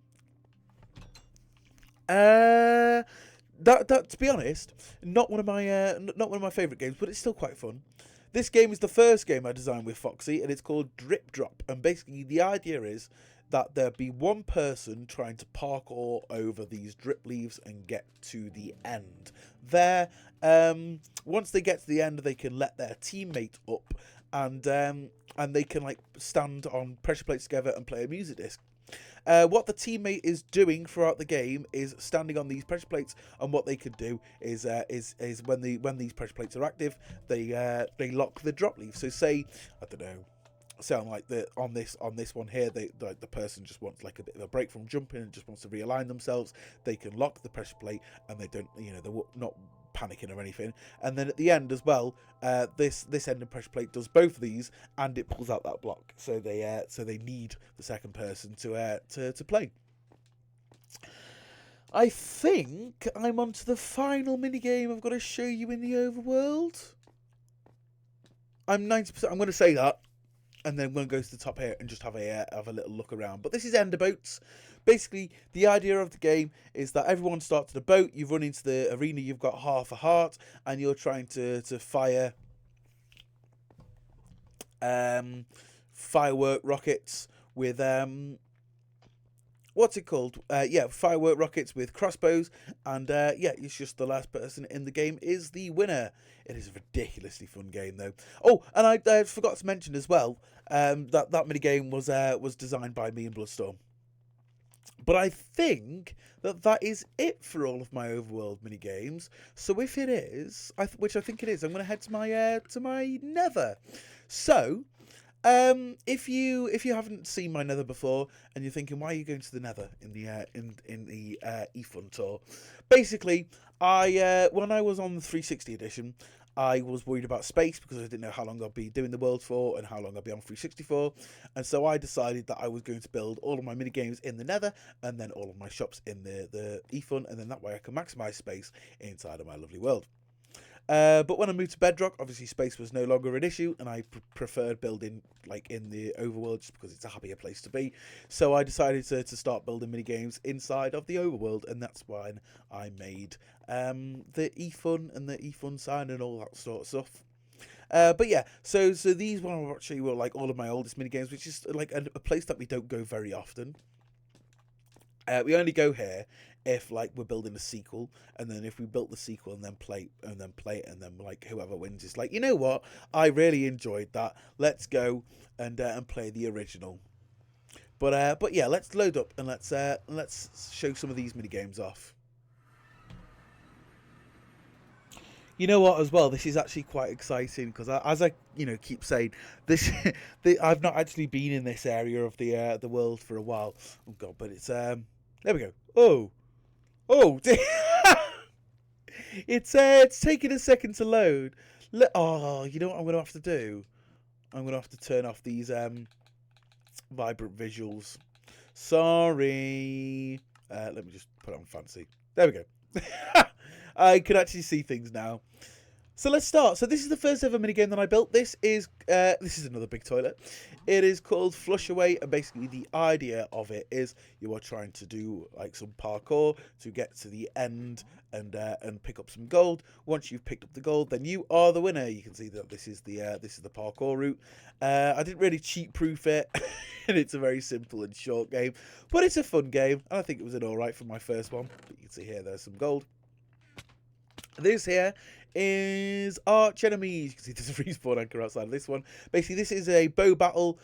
That to be honest, not one of my favourite games, but it's still quite fun. This game is the first game I designed with Foxy, and it's called Drip Drop. And basically, the idea is that there'll be one person trying to parkour over these drip leaves and get to the end. There, once they get to the end, they can let their teammate up, and they can like stand on pressure plates together and play a music disc. What the teammate is doing throughout the game is standing on these pressure plates, and what they can do is when these pressure plates are active, they lock the drop leaf. So say, I don't know, sound like on this one here, the person just wants like a bit of a break from jumping and just wants to realign themselves. They can lock the pressure plate, and they don't, they're not panicking or anything. And then at the end as well, this ending pressure plate does both of these, and it pulls out that block. So they need the second person to play. I think I'm on to the final minigame I've got to show you in the overworld. I'm 90%. I'm going to say that, and then we'll go to the top here and just have a little look around. But this is Ender Boats. Basically, the idea of the game is that everyone starts at a boat. You run into the arena. You've got half a heart, and you're trying to fire firework rockets with what's it called? Yeah, firework rockets with crossbows, and yeah, it's just the last person in the game is the winner. It is a ridiculously fun game, though. Oh, and I forgot to mention as well that minigame was designed by me and Bloodstorm. But I think that is it for all of my overworld mini games. So if it is, which I think it is, I'm going to head to my Nether. So if you haven't seen my Nether before and you're thinking, why are you going to the Nether in the eFun tour? Basically, when I was on the 360 edition, I was worried about space because I didn't know how long I'd be doing the world for and how long I'd be on 360 for. And so I decided that I was going to build all of my mini games in the Nether and then all of my shops in the eFun, and then that way I can maximize space inside of my lovely world. But when I moved to Bedrock, obviously space was no longer an issue, and I preferred building like in the overworld just because it's a happier place to be. So I decided to start building mini games inside of the overworld, and that's why I made the eFun and the eFun sign and all that sort of stuff. But yeah, so these one actually were like all of my oldest mini games, which is like a place that we don't go very often. We only go here if like we're building a sequel, and then if we built the sequel and then play it, and then like whoever wins is like, you know what, I really enjoyed that. Let's go and play the original. But yeah, let's load up and let's show some of these mini games off. You know what, as well, this is actually quite exciting because as I keep saying, this I've not actually been in this area of the world for a while. Oh god, but it's there we go. Oh, it's taking a second to load. Oh, you know what I'm gonna have to do? I'm gonna have to turn off these vibrant visuals. Sorry. Let me just put it on fancy. There we go. I can actually see things now. So let's start. So this is the first ever minigame that I built. This is another big toilet. It is called Flush Away, and basically the idea of it is you are trying to do like some parkour to get to the end and pick up some gold. Once you've picked up the gold, then you are the winner. You can see that this is the parkour route. I didn't really cheat proof it, and it's a very simple and short game, but it's a fun game, and I think it was an alright for my first one. But you can see here there's some gold. This here is Arch Enemies. You can see there's a respawn anchor outside of this one. Basically, this is a bow battle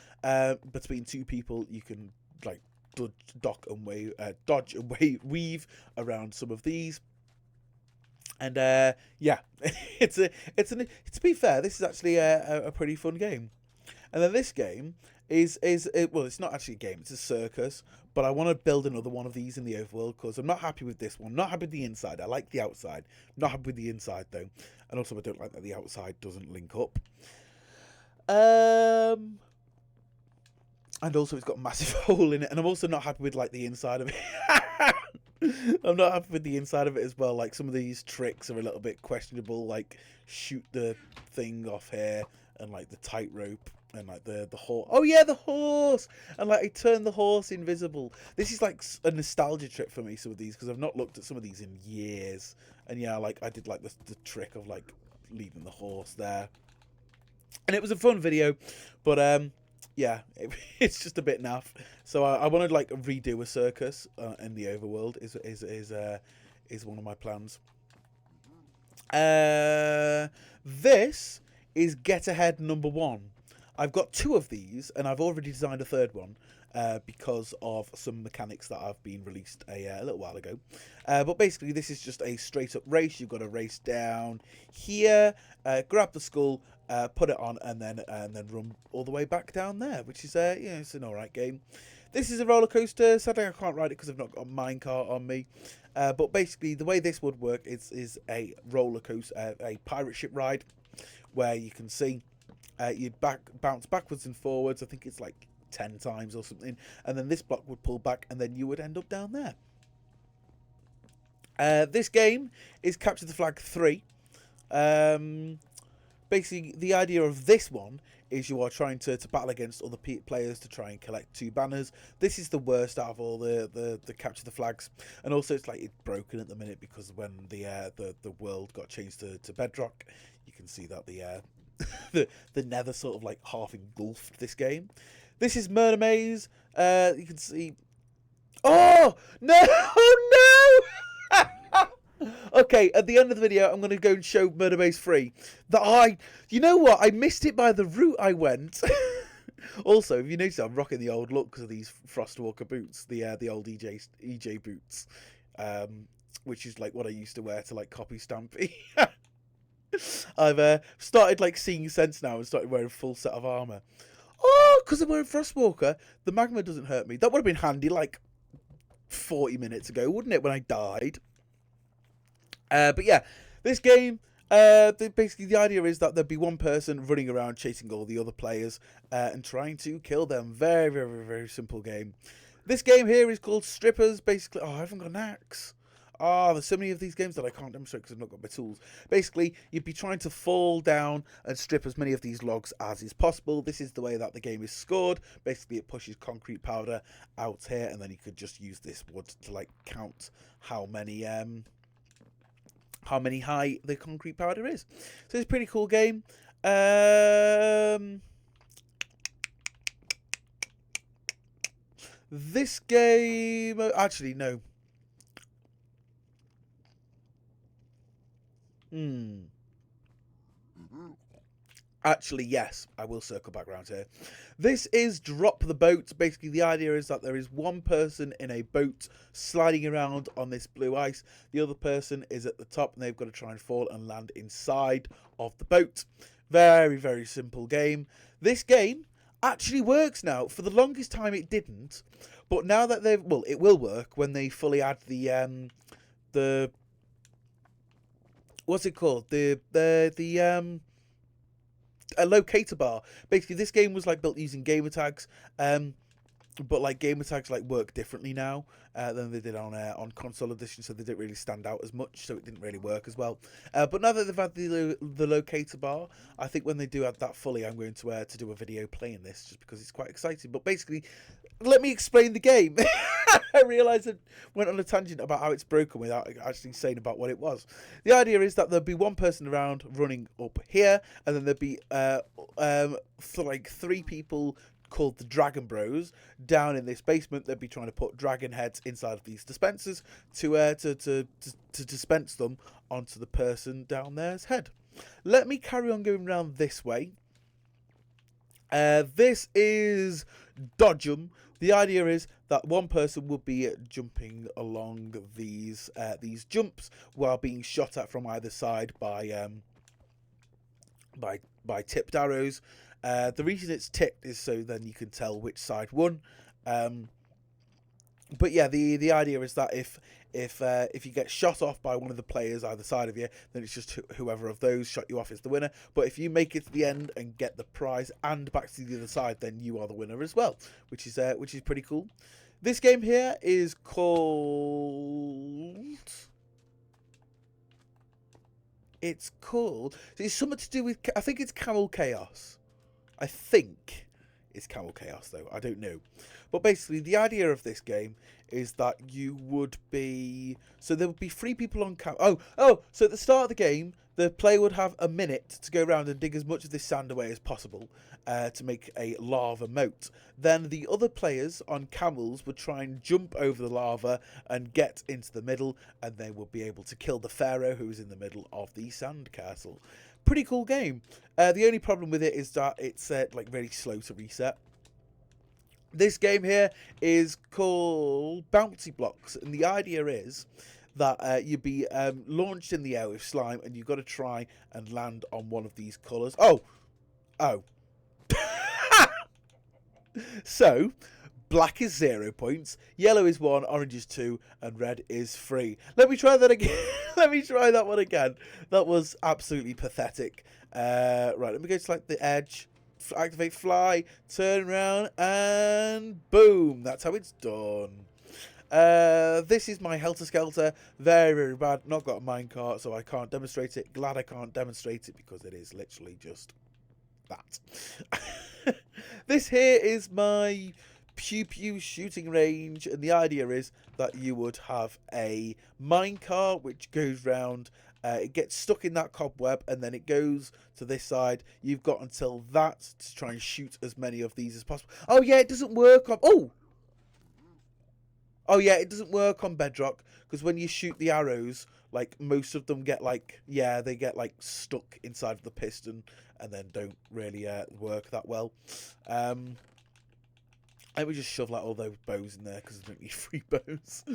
between two people. You can like dodge and weave around some of these. And yeah, to be fair, this is actually a pretty fun game. And then this game is well, it's not actually a game, it's a circus, but I want to build another one of these in the overworld because I'm not happy with this one. Not happy with the inside. I like the outside. Not happy with the inside though, and also I don't like that the outside doesn't link up. And also it's got a massive hole in it, and I'm also not happy with like the inside of it. I'm not happy with the inside of it as well. Like some of these tricks are a little bit questionable, like shoot the thing off here and like the tightrope. And like the horse. Oh yeah, the horse! And like I turned the horse invisible. This is like a nostalgia trip for me, some of these, because I've not looked at some of these in years. And yeah, like I did like the trick of like leaving the horse there. And it was a fun video, but yeah, it's just a bit naff. So I wanted like redo a circus in the overworld is one of my plans. This is Get Ahead #1. I've got 2 of these, and I've already designed a third one because of some mechanics that have been released a little while ago. But basically, this is just a straight-up race. You've got to race down here, grab the skull, put it on, and then run all the way back down there, which is it's an alright game. This is a roller coaster. Sadly, I can't ride it because I've not got a minecart on me. But basically, the way this would work is a roller coaster, a pirate ship ride, where you can see. You'd bounce backwards and forwards. I think it's like 10 times or something, and then this block would pull back, and then you would end up down there. This game is Capture the Flag 3. Basically, the idea of this one is you are trying to battle against other players to try and collect 2 banners. This is the worst out of all the Capture the Flags, and also it's like it's broken at the minute because when the world got changed to Bedrock, you can see that the nether sort of like half engulfed this game. This is Murder Maze. You can see. Oh no! Oh no! Okay, at the end of the video, I'm going to go and show Murder Maze 3. You know what? I missed it by the route I went. Also, if you notice, I'm rocking the old look because of these Frostwalker boots, the old EJ boots, which is like what I used to wear to like copy Stampy. I've started like seeing sense now and started wearing a full set of armor. Oh, because I'm wearing Frostwalker, the magma doesn't hurt me. That would have been handy like 40 minutes ago, wouldn't it, when I died? But yeah, this game, basically the idea is that there'd be one person running around chasing all the other players and trying to kill them. Very, very, very simple game. This game here is called Strippers. Basically, oh, I haven't got an axe. Ah, there's so many of these games that I can't demonstrate because I've not got my tools. Basically, you'd be trying to fall down and strip as many of these logs as is possible. This is the way that the game is scored. Basically, it pushes concrete powder out here, and then you could just use this wood to like count how many high the concrete powder is. So it's a pretty cool game. This game, actually no. Actually, yes, I will circle back around here. This is Drop the Boat. Basically, the idea is that there is one person in a boat sliding around on this blue ice. The other person is at the top, and they've got to try and fall and land inside of the boat. Very, very simple game. This game actually works now. For the longest time, it didn't. But now that they've... Well, it will work when they fully add the what's it called? A locator bar. Basically, this game was like built using gamer tags, but like gamer tags like work differently now than they did on console edition, so they didn't really stand out as much, so it didn't really work as well. But now that they've had the locator bar, I think when they do add that fully, I'm going to do a video playing this just because it's quite exciting. But basically, let me explain the game. I realised I went on a tangent about how it's broken without actually saying about what it was. The idea is that there'd be one person around running up here, and then there'd be like 3 people called the Dragon Bros down in this basement. They'd be trying to put dragon heads inside of these dispensers to dispense them onto the person down there's head. Let me carry on going around this way. This is Dodge 'em. The idea is that one person would be jumping along these jumps while being shot at from either side by tipped arrows. The reason it's tipped is so then you can tell which side won. But yeah, the idea is that if you get shot off by one of the players either side of you, then it's just whoever of those shot you off is the winner. But if you make it to the end and get the prize and back to the other side, then you are the winner as well, which is pretty cool. This game here is called... It's something to do with... I think it's Camel Chaos. I think it's Camel Chaos, though. I don't know. But basically, the idea of this game is that you would be... So there would be 3 people on camel... Oh, so at the start of the game, the player would have a minute to go around and dig as much of this sand away as possible to make a lava moat. Then the other players on camels would try and jump over the lava and get into the middle, and they would be able to kill the pharaoh who is in the middle of the sand castle. Pretty cool game. The only problem with it is that it's like really slow to reset. This game here is called Bouncy Blocks, and the idea is that you'd be launched in the air with slime, and you've got to try and land on one of these colours. Oh. So, black is 0 points, yellow is 1, orange is 2, and red is 3. Let me try that again. Let me try that one again. That was absolutely pathetic. Right, let me go to like the edge. Activate fly, turn around, and boom. That's how it's done. This is my Helter Skelter. Very, very bad. Not got a minecart, so I can't demonstrate it. Glad I can't demonstrate it because it is literally just that. This here is my pew pew shooting range, and the idea is that you would have a minecart which goes round. It gets stuck in that cobweb, and then it goes to this side. You've got until that to try and shoot as many of these as possible. Oh yeah, it doesn't work on... Oh yeah, it doesn't work on bedrock, because when you shoot the arrows like most of them get like, yeah, they get like stuck inside of the piston and then don't really work that well. I would just shove like all those bows in there because I don't need free bows.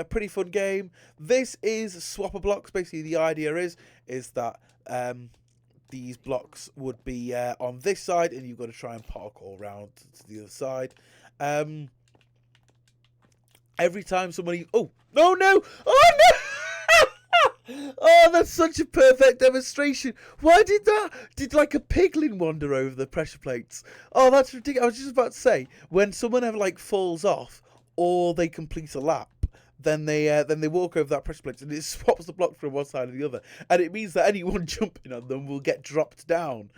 Pretty fun game. This is swapper blocks. Basically, the idea is that these blocks would be on this side, and you've got to try and parkour around to the other side. Every time somebody, oh no, oh no. Oh, that's such a perfect demonstration. Why did like a piglin wander over the pressure plates? Oh, that's ridiculous. I was just about to say, when someone ever like falls off or they complete a lap, then they walk over that pressure plate and it swaps the block from one side to the other, and it means that anyone jumping on them will get dropped down.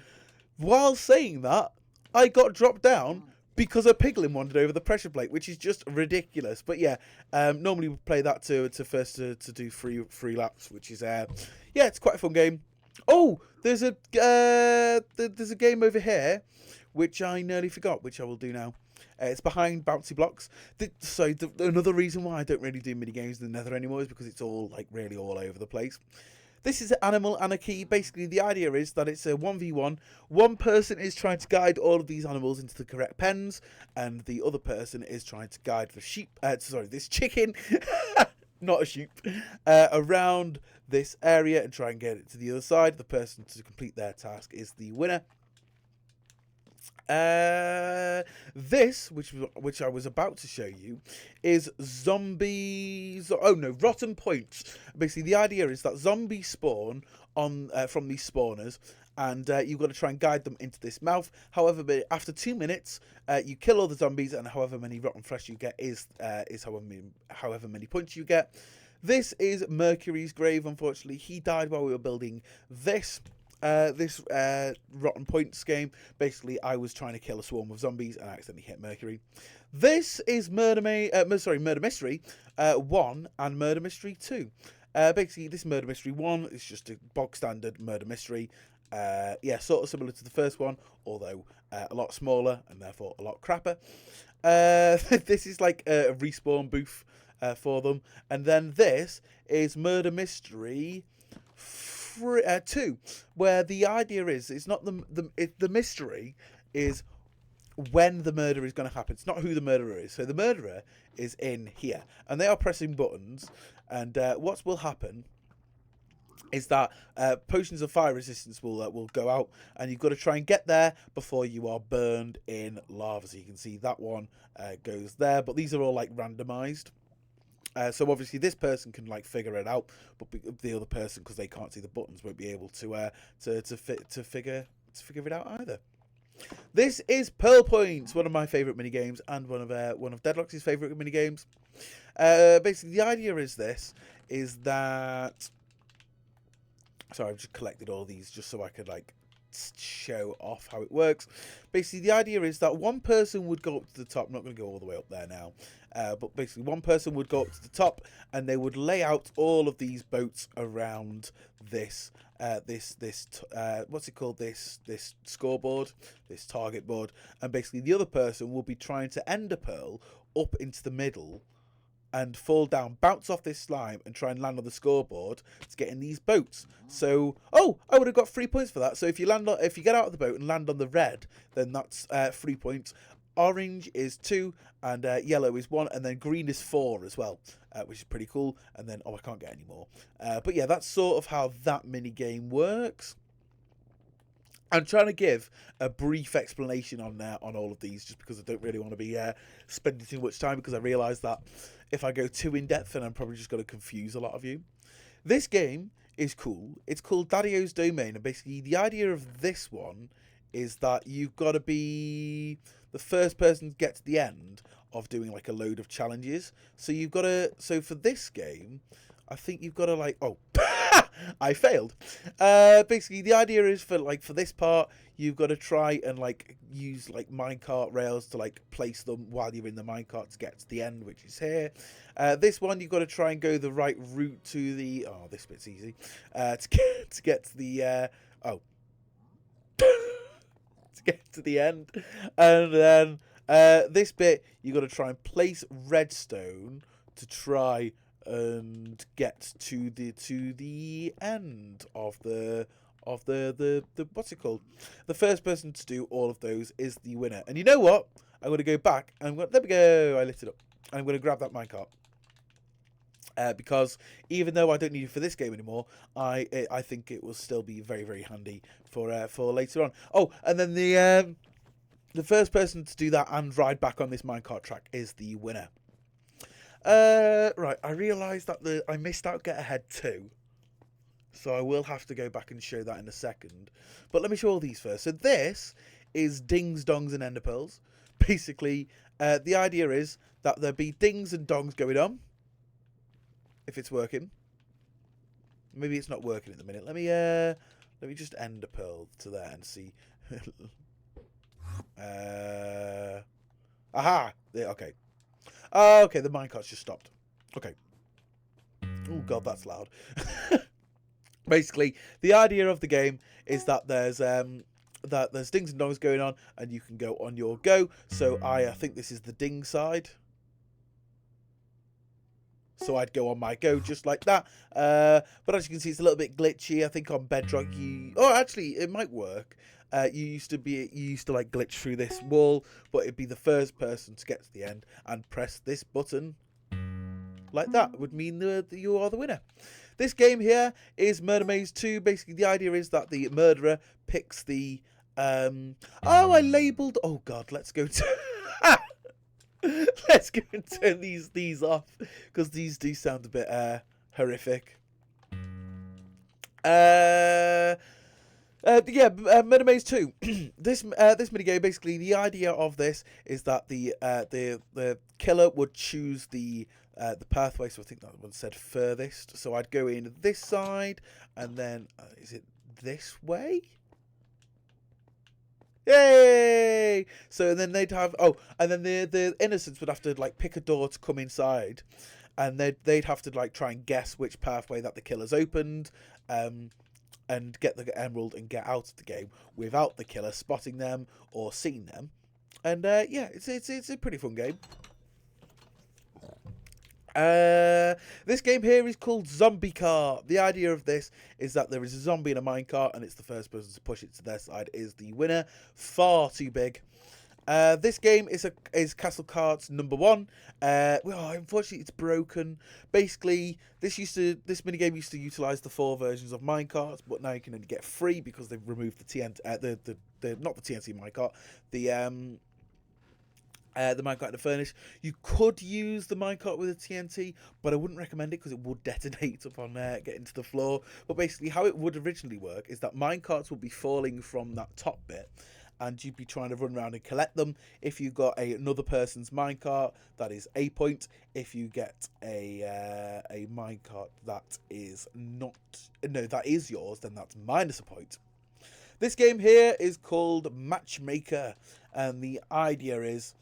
While saying that, I got dropped down because a piglin wandered over the pressure plate, which is just ridiculous. But yeah, normally we play that to do free laps, which is yeah, it's quite a fun game. Oh, there's a game over here, which I nearly forgot, which I will do now. It's behind bouncy blocks. Another reason why I don't really do mini games in the Nether anymore is because it's all like really all over the place. This is Animal Anarchy. Basically, the idea is that it's a 1v1. One person is trying to guide all of these animals into the correct pens, and the other person is trying to guide the sheep. This chicken, not a sheep, around this area and try and get it to the other side. The person to complete their task is the winner. This, which I was about to show you, is zombies. Oh no, rotten points. Basically, the idea is that zombies spawn on from these spawners, and you've got to try and guide them into this mouth. However, after 2 minutes, you kill all the zombies, and however many rotten flesh you get is however many points you get. This is Mercury's grave. Unfortunately, he died while we were building this. Rotten Points game. Basically, I was trying to kill a swarm of zombies and I accidentally hit Mercury. This is Murder Mystery 1 and Murder Mystery 2. Basically, this Murder Mystery 1 is just a bog standard murder mystery. Yeah, sort of similar to the first one, although a lot smaller and therefore a lot crapper. This is like a respawn booth for them, and then this is Murder Mystery 2, where the idea is it's not the mystery is when the murder is going to happen. It's not who the murderer is. So the murderer is in here, and they are pressing buttons. And what will happen is that potions of fire resistance will go out, and you've got to try and get there before you are burned in lava. So you can see that one goes there, but these are all like randomized. So obviously this person can like figure it out, but the other person, because they can't see the buttons, won't be able to figure it out either. This is Pearl Points, one of my favourite mini games and one of Deadlock's favourite mini games. Basically, the idea is that. Sorry, I've just collected all these just so I could like show off how it works. Basically, the idea is that one person would go up to the top. I'm not going to go all the way up there now, but basically one person would go up to the top and they would lay out all of these boats around this what's it called, this scoreboard, this target board, and basically the other person will be trying to end a pearl up into the middle and fall down, bounce off this slime, and try and land on the scoreboard to get in these boats. So, I would have got 3 points for that. So if you get out of the boat and land on the red, then that's 3 points. Orange is 2, and yellow is 1, and then green is 4 as well, which is pretty cool. And then, I can't get any more. But yeah, that's sort of how that mini game works. I'm trying to give a brief explanation on all of these, just because I don't really want to be spending too much time, because I realise that if I go too in depth, then I'm probably just going to confuse a lot of you. This game is cool. It's called Daddy-O's Domain, and basically the idea of this one is that you've got to be the first person to get to the end of doing like a load of challenges. So you've got to. So for this game, I think you've got to like. Oh. I failed. Basically, the idea is for this part, you've got to try and like use like minecart rails to like place them while you're in the minecart to get to the end, which is here. This one, you've got to try and go the right route to the. Oh, this bit's easy. To get to the. To get to the end, and then this bit, you've got to try and place redstone to try and get to the end of the what's it called? The first person to do all of those is the winner. And you know what? I'm going to go back and there we go. I lit it up. I'm going to grab that minecart. Because even though I don't need it for this game anymore, I think it will still be very, very handy for later on. Oh, and then the first person to do that and ride back on this minecart track is the winner. Right, I realised that I missed out Get Ahead 2. So I will have to go back and show that in a second. But let me show all these first. So this is dings, dongs, and ender pearls. Basically, the idea is that there be dings and dongs going on. If it's working. Maybe it's not working at the minute. Let me just ender pearl to there and see. Aha! Okay. Okay, the minecart's just stopped. Okay. Oh god, that's loud. Basically, the idea of the game is that there's dings and dongs going on, and you can go on your go. So I think this is the ding side. So I'd go on my go just like that. But as you can see, it's a little bit glitchy. I think on Bedrock, actually, it might work. You used to like glitch through this wall, but it'd be the first person to get to the end and press this button like that would mean that you are the winner. This game here is Murder Maze 2. Basically, the idea is that the murderer picks the... I labelled... Oh, God, let's go to... Let's go and turn these off, because these do sound a bit horrific. Murder Maze 2. This minigame, basically, the idea of this is that the killer would choose the pathway. So I think that one said furthest. So I'd go in this side, and then is it this way? Yay! So then they'd have and then the innocents would have to like pick a door to come inside, and they'd have to like try and guess which pathway that the killer's opened, and get the emerald and get out of the game without the killer spotting them or seeing them. And yeah, it's a pretty fun game. This game here is called Zombie Cart. The idea of this is that there is a zombie in a minecart, and it's the first person to push it to their side is the winner. Far too big. This game is Castle Carts #1. Unfortunately, it's broken. Basically, this minigame used to utilize the 4 versions of minecarts, but now you can only get 3 because they've removed the TNT, not the TNT minecart, the minecart in the furnace. You could use the minecart with a TNT, but I wouldn't recommend it because it would detonate upon getting to the floor. But basically, how it would originally work is that minecarts would be falling from that top bit, and you'd be trying to run around and collect them. If you got another person's minecart, that is a point. If you get a minecart that is that is yours, then that's minus a point. This game here is called Matchmaker, and the idea is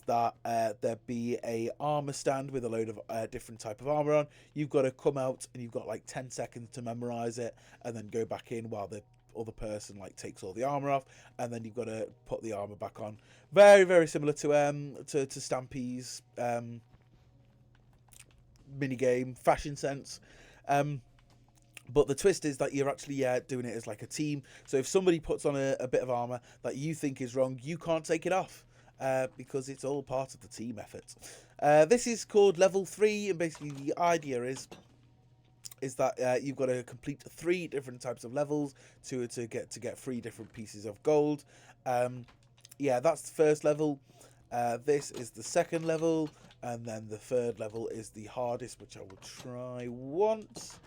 that there be a armor stand with a load of different type of armor on. You've got to come out and you've got like 10 seconds to memorize it, and then go back in while the other person like takes all the armor off, and then you've got to put the armor back on. Very, very similar to Stampy's minigame, Fashion Sense. But the twist is that you're actually doing it as like a team. So if somebody puts on a bit of armor that you think is wrong, you can't take it off. Because it's all part of the team effort. This is called level 3, and basically the idea is that you've got to complete 3 different types of levels to get 3 different pieces of gold. Yeah, that's the first level. This is the second level, and then the third level is the hardest, which I will try once.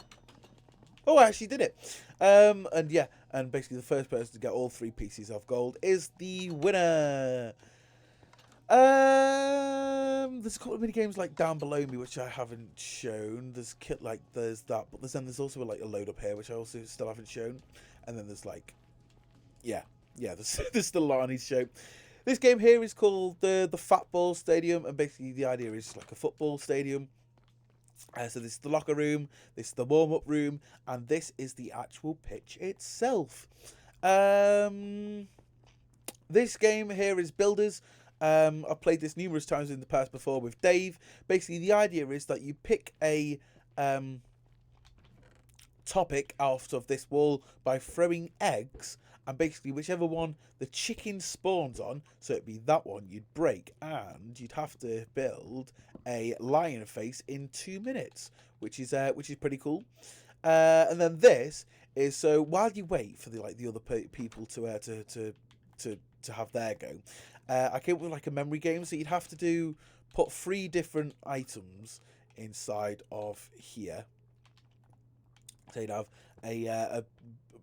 Oh, I actually did it. And yeah, and basically the first person to get all 3 pieces of gold is the winner. There's a couple of mini games like down below me which I haven't shown. There's that, but there's also like a load up here which I also still haven't shown. And then there's like, there's still a lot I need to show. This game here is called the Fat Ball Stadium, and basically the idea is like a football stadium. So this is the locker room, this is the warm up room, and this is the actual pitch itself. This game here is Builders. I've played this numerous times in the past before with Dave. Basically, the idea is that you pick a topic out of this wall by throwing eggs, and basically whichever one the chicken spawns on, so it'd be that one, you'd break, and you'd have to build a lion face in 2 minutes, which is pretty cool. And then this is, so while you wait for the other people to have their go, I came up with like a memory game. So you'd have to put 3 different items inside of here. So you'd have a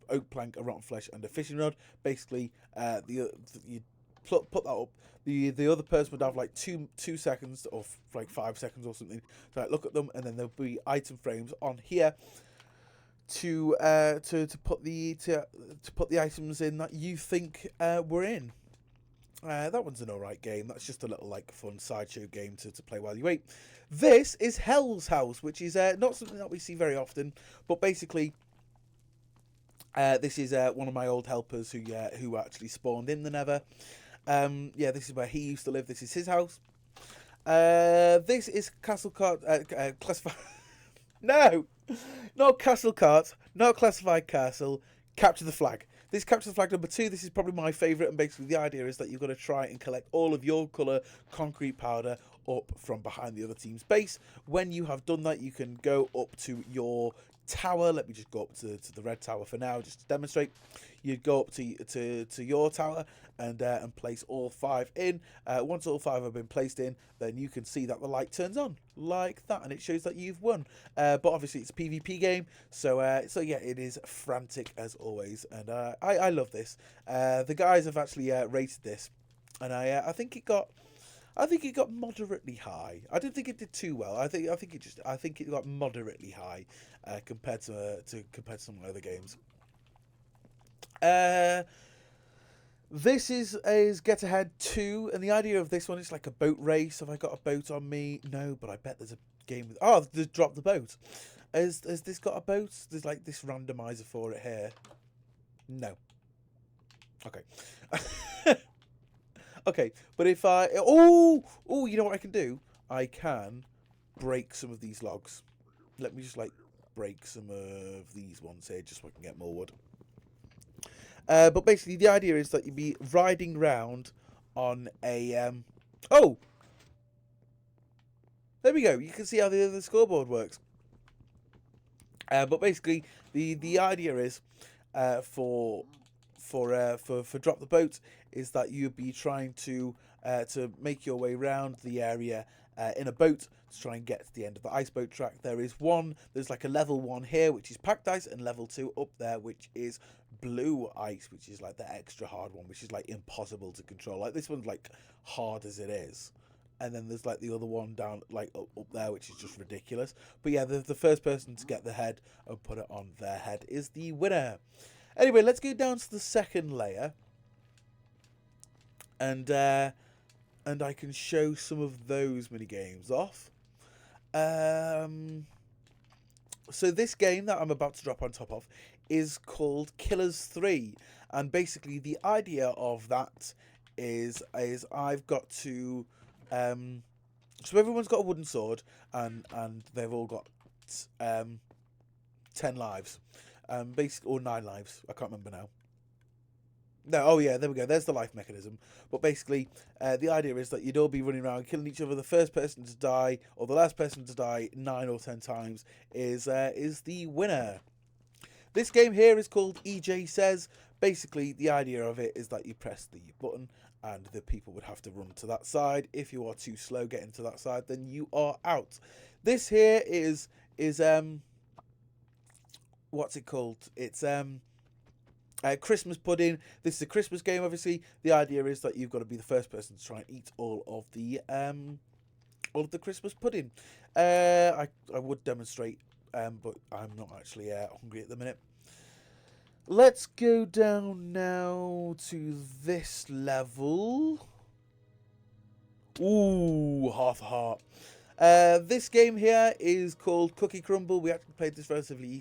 oak plank, a rotten flesh, and a fishing rod. Basically, you put that up. The other person would have like two seconds or like 5 seconds or something to like look at them, and then there'll be item frames on here to put the items in that you think were in. That one's an alright game. That's just a little like fun sideshow game to play while you wait. This is Hell's House, which is not something that we see very often, but basically this is one of my old helpers who actually spawned in the Nether. Yeah, this is where he used to live. This is his house. This is Castle Cart classified. No, not Castle Cart, not Classified Castle. Capture the Flag. This Capture the Flag number 2. This is probably my favourite, and basically the idea is that you've got to try and collect all of your colour concrete powder up from behind the other team's base. When you have done that, you can go up to your tower. Let me just go up to the red tower for now, just to demonstrate. You'd go up to your tower and place all 5 in. Once all 5 have been placed in, then you can see that the light turns on like that, and it shows that you've won. But obviously it's a PvP game, so yeah, it is frantic as always, and I love this. The guys have actually rated this, and I think it got moderately high. I didn't think it did too well. I think it got moderately high compared to some other games. This is Get Ahead 2, and the idea of this one is like a boat race. Have I got a boat on me? No, but I bet there's a game with... Oh, drop the boat. Has this got a boat? There's like this randomizer for it here. No. Okay. Okay, but if I... Oh, you know what I can do? I can break some of these logs. Let me just like break some of these ones here just so I can get more wood. But basically, the idea is that you'd be riding round on a... Oh! There we go. You can see how the scoreboard works. But basically, the idea is for Drop the Boat is that you'd be trying to make your way around the area in a boat to try and get to the end of the ice boat track. There's like a level 1 here, which is packed ice, and level 2 up there, which is blue ice, which is like the extra hard one, which is like impossible to control. Like this one's like hard as it is. And then there's like the other one down like up there, which is just ridiculous. But yeah, the first person to get the head and put it on their head is the winner. Anyway, let's go down to the second layer. And I can show some of those mini games off. So this game that I'm about to drop on top of is called Killers 3, and basically the idea of that is I've got to so everyone's got a wooden sword, and they've all got 10 lives, basically, or 9 lives. I can't remember now. No, oh yeah, there we go. There's the life mechanism. But basically, the idea is that you'd all be running around killing each other. The first person to die, or the last person to die 9 or 10 times, is the winner. This game here is called EJ Says. Basically, the idea of it is that you press the button, and the people would have to run to that side. If you are too slow getting to that side, then you are out. This here is what's it called? It's Christmas pudding. This is a Christmas game, obviously. The idea is that you've got to be the first person to try and eat all of the Christmas pudding. I would demonstrate, but I'm not actually hungry at the minute. Let's go down now to this level. Ooh, half a heart. This game here is called Cookie Crumble. We actually played this relatively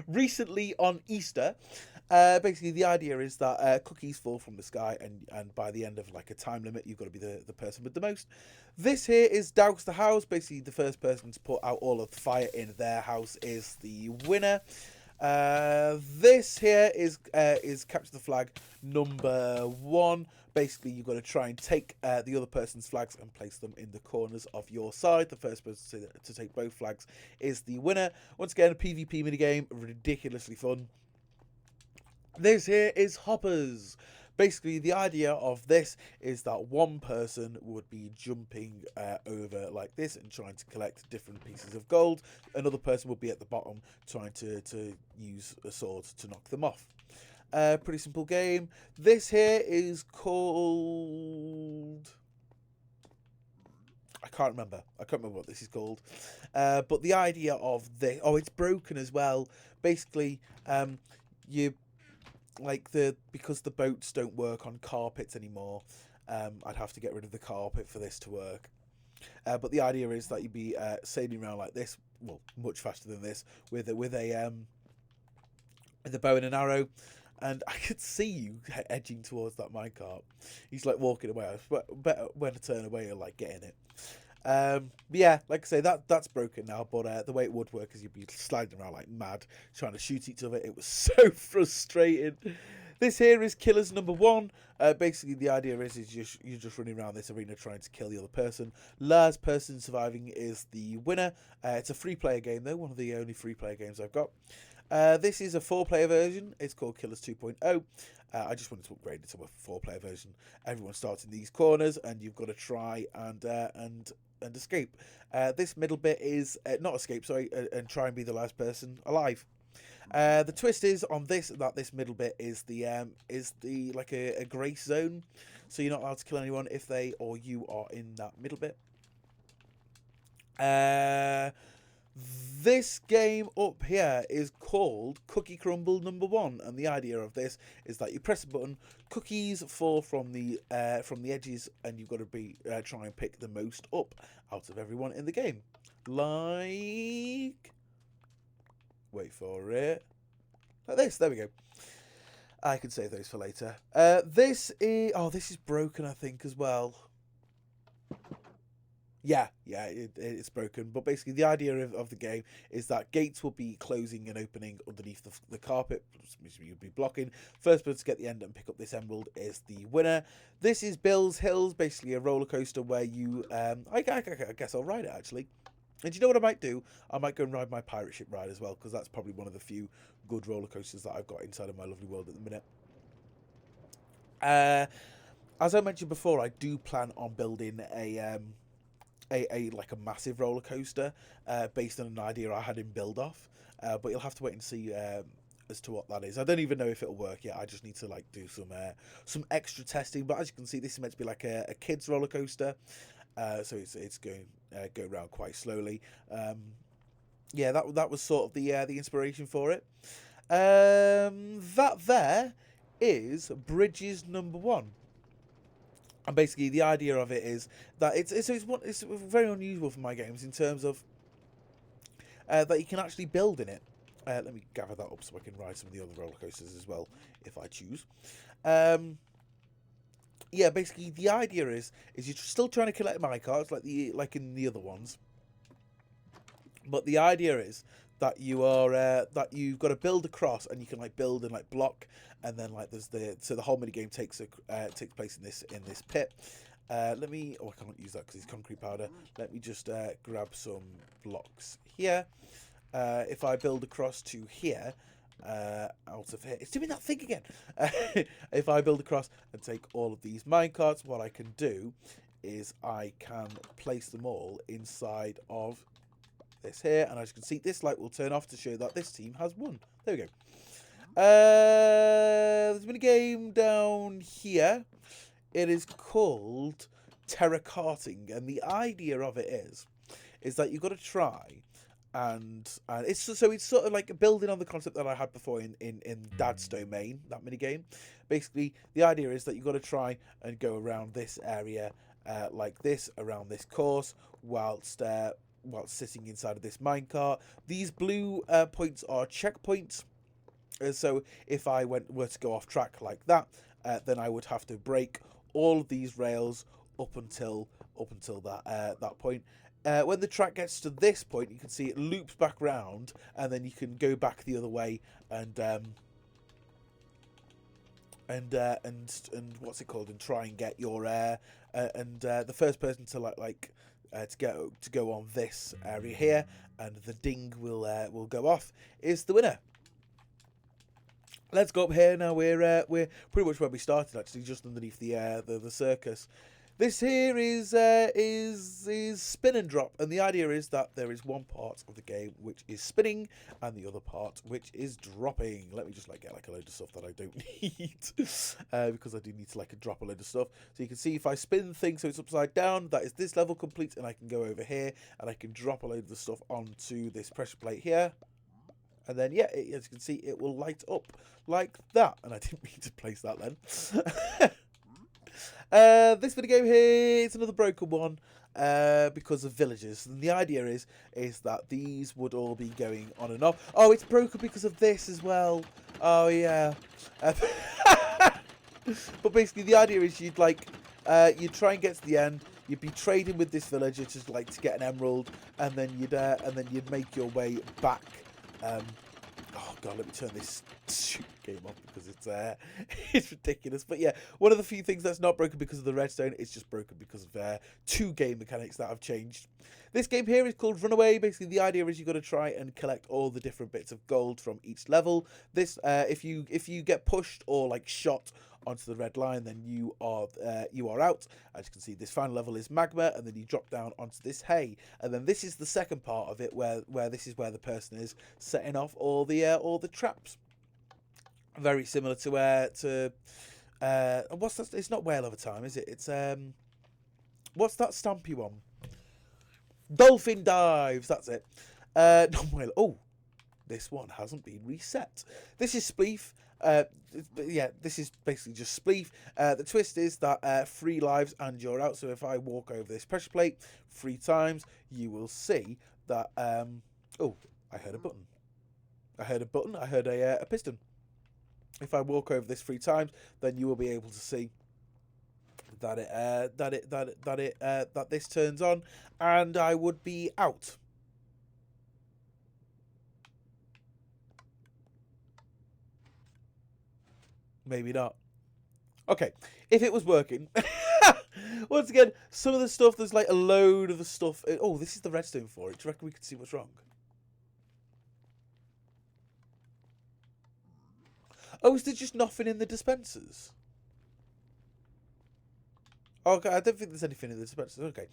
recently on Easter. Basically, the idea is that cookies fall from the sky, and by the end of like a time limit, you've got to be the person with the most. This here is douse the house. Basically, the first person to put out all of the fire in their house is the winner. This here is capture the flag number 1. Basically, you've got to try and take the other person's flags and place them in the corners of your side. The first person to take both flags is the winner. Once again, a PvP minigame, ridiculously fun. This here is hoppers. Basically, the idea of this is that one person would be jumping over like this and trying to collect different pieces of gold. Another person would be at the bottom trying to use a sword to knock them off. Pretty simple game. This here is called... I can't remember what this is called. But the idea of this... Oh, it's broken as well. Basically, because the boats don't work on carpets anymore, I'd have to get rid of the carpet for this to work. But the idea is that you'd be sailing around like this, well, much faster than this, with a bow and an arrow, and I could see you edging towards that minecart. He's like walking away. Better when to turn away or like get in it. But yeah, like I say, that's broken now, but the way it would work is you'd be sliding around like mad trying to shoot each other. It was so frustrating. This here is killers number 1. Basically, the idea is you're just running around this arena trying to kill the other person. Last person surviving is the winner. It's a 3-player game though, one of the only 3-player games I've got. This is a 4-player version. It's called Killers 2.0. I just wanted to upgrade it to a 4-player version. Everyone starts in these corners, and you've got to try and escape. This middle bit is not escape, sorry, and try and be the last person alive. The twist is on this that this middle bit is the like a grace zone, so you're not allowed to kill anyone if they or you are in that middle bit. This game up here is called Cookie Crumble number 1, and the idea of this is that you press a button, cookies fall from the edges, and you've got to try and pick the most up out of everyone in the game. Like, wait for it, like this. There we go. I can save those for later. This is broken, I think, as well. Yeah, it's broken. But basically, the idea of the game is that gates will be closing and opening underneath the carpet, which you'll be blocking. First person to get the end and pick up this emerald is the winner. This is Bill's Hills, basically a roller coaster where you... I guess I'll ride it, actually. And do you know what I might do? I might go and ride my pirate ship ride as well, because that's probably one of the few good roller coasters that I've got inside of my lovely world at the minute. As I mentioned before, I do plan on building a massive roller coaster based on an idea I had in Build Off, but you'll have to wait and see as to what that is. I don't even know if it'll work yet. I just need to like do some extra testing. But as you can see, this is meant to be like a kids roller coaster, so it's going go around quite slowly. Yeah, that was sort of the inspiration for it. That there is Bridges number 1. And basically, the idea of it is that it's very unusual for my games in terms of that you can actually build in it. Let me gather that up so I can ride some of the other roller coasters as well, if I choose. Yeah, basically, the idea is you're still trying to collect minecarts like in the other ones, but the idea is that that you've got to build across, and you can like build and like block, and then like there's the whole mini game takes place in this pit. I can't use that because it's concrete powder. Let me just grab some blocks here. If I build across to here, out of here, it's doing that thing again. If I build across and take all of these minecarts, what I can do is I can place them all inside of this here, and as you can see, this light will turn off to show that this team has won. There we go. There's been a game down here. It is called Terra Karting, and the idea of it is that you've got to try and it's sort of like building on the concept that I had before in Dad's Domain, that mini game. Basically, the idea is that you've got to try and go around this area like this, around this course, whilst sitting inside of this minecart. These blue points are checkpoints. So if I were to go off track like that, then I would have to break all of these rails up until that point. When the track gets to this point, you can see it loops back round, and then you can go back the other way and what's it called, and try and get your the first person to to go on this area here, and the ding will go off, is the winner. Let's go up here now. We're pretty much where we started, actually, just underneath the circus. This here is spin and drop, and the idea is that there is one part of the game which is spinning, and the other part which is dropping. Let me just get a load of stuff that I don't need, because I do need to drop a load of stuff. So you can see if I spin things so it's upside down, that is this level complete, and I can go over here and I can drop a load of the stuff onto this pressure plate here. And then, yeah, as you can see, it will light up like that. And I didn't mean to place that then. This video game here is another broken one because of villagers. And the idea is that these would all be going on and off. Oh, it's broken because of this as well. Oh, yeah. But basically, the idea is you'd try and get to the end. You'd be trading with this villager to get an emerald, and then you'd make your way back. Oh god, let me turn this stupid game off because it's it's ridiculous. But yeah, one of the few things that's not broken because of the redstone, it's just broken because of two game mechanics that have changed. This game here is called Runaway. Basically, the idea is you've got to try and collect all the different bits of gold from each level. This, if you get pushed or shot onto the red line, then you are out. As you can see, this final level is magma, and then you drop down onto this hay, and then this is the second part of it where this is where the person is setting off all the traps. Very similar to what's that? It's not Whale of a Time, is it? It's what's that Stampy one? Dolphin Dives. That's it. Not Whale. Oh, this one hasn't been reset. This is Spleef. Yeah, this is basically just Spleef. The twist is that 3 lives and you're out. So if I walk over this pressure plate 3 times, you will see that. Oh, I heard a button. I heard a button. I heard a piston. If I walk over this 3 times, then you will be able to see that this turns on, and I would be out. Maybe not. Okay, if it was working. Once again, some of the stuff, there's a load of the stuff. Oh, this is the redstone for it. Do you reckon we could see what's wrong? Oh, is there just nothing in the dispensers? Okay, I don't think there's anything in the dispensers. Okay.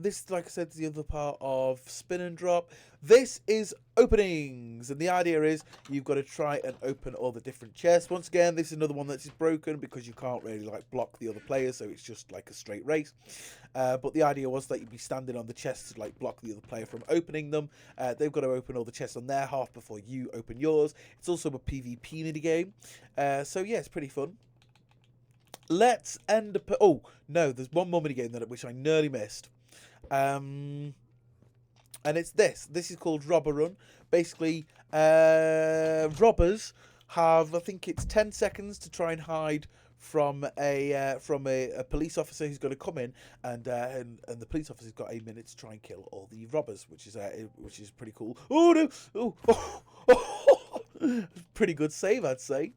This, like I said, is the other part of spin and drop. This is openings, and the idea is you've got to try and open all the different chests. Once again, this is another one that is broken because you can't really block the other players, so it's just a straight race. But the idea was that you'd be standing on the chests to block the other player from opening them. They've got to open all the chests on their half before you open yours. It's also a PvP minigame, so yeah, it's pretty fun. Let's end up. Oh no, there's one more minigame which I nearly missed. And it's this. This is called Robber Run. Basically, robbers have, I think it's 10 seconds to try and hide from a police officer who's going to come in, and the police officer's got a minute to try and kill all the robbers, which is pretty cool. Oh no! Oh, pretty good save, I'd say.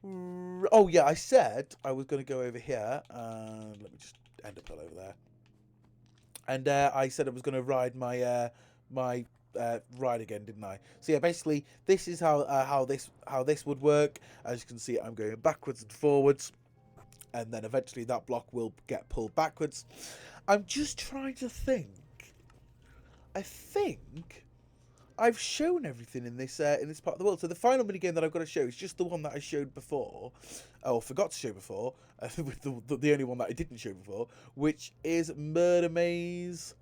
Oh yeah, I said I was going to go over here, and let me just end up over there. And I said I was going to ride my ride again, didn't I? So yeah, basically this is how this would work. As you can see, I'm going backwards and forwards, and then eventually that block will get pulled backwards. I'm just trying to think. I think I've shown everything in this part of the world. So the final minigame that I've got to show is just the one that I showed before, or forgot to show before, with the only one that I didn't show before, which is Murder Maze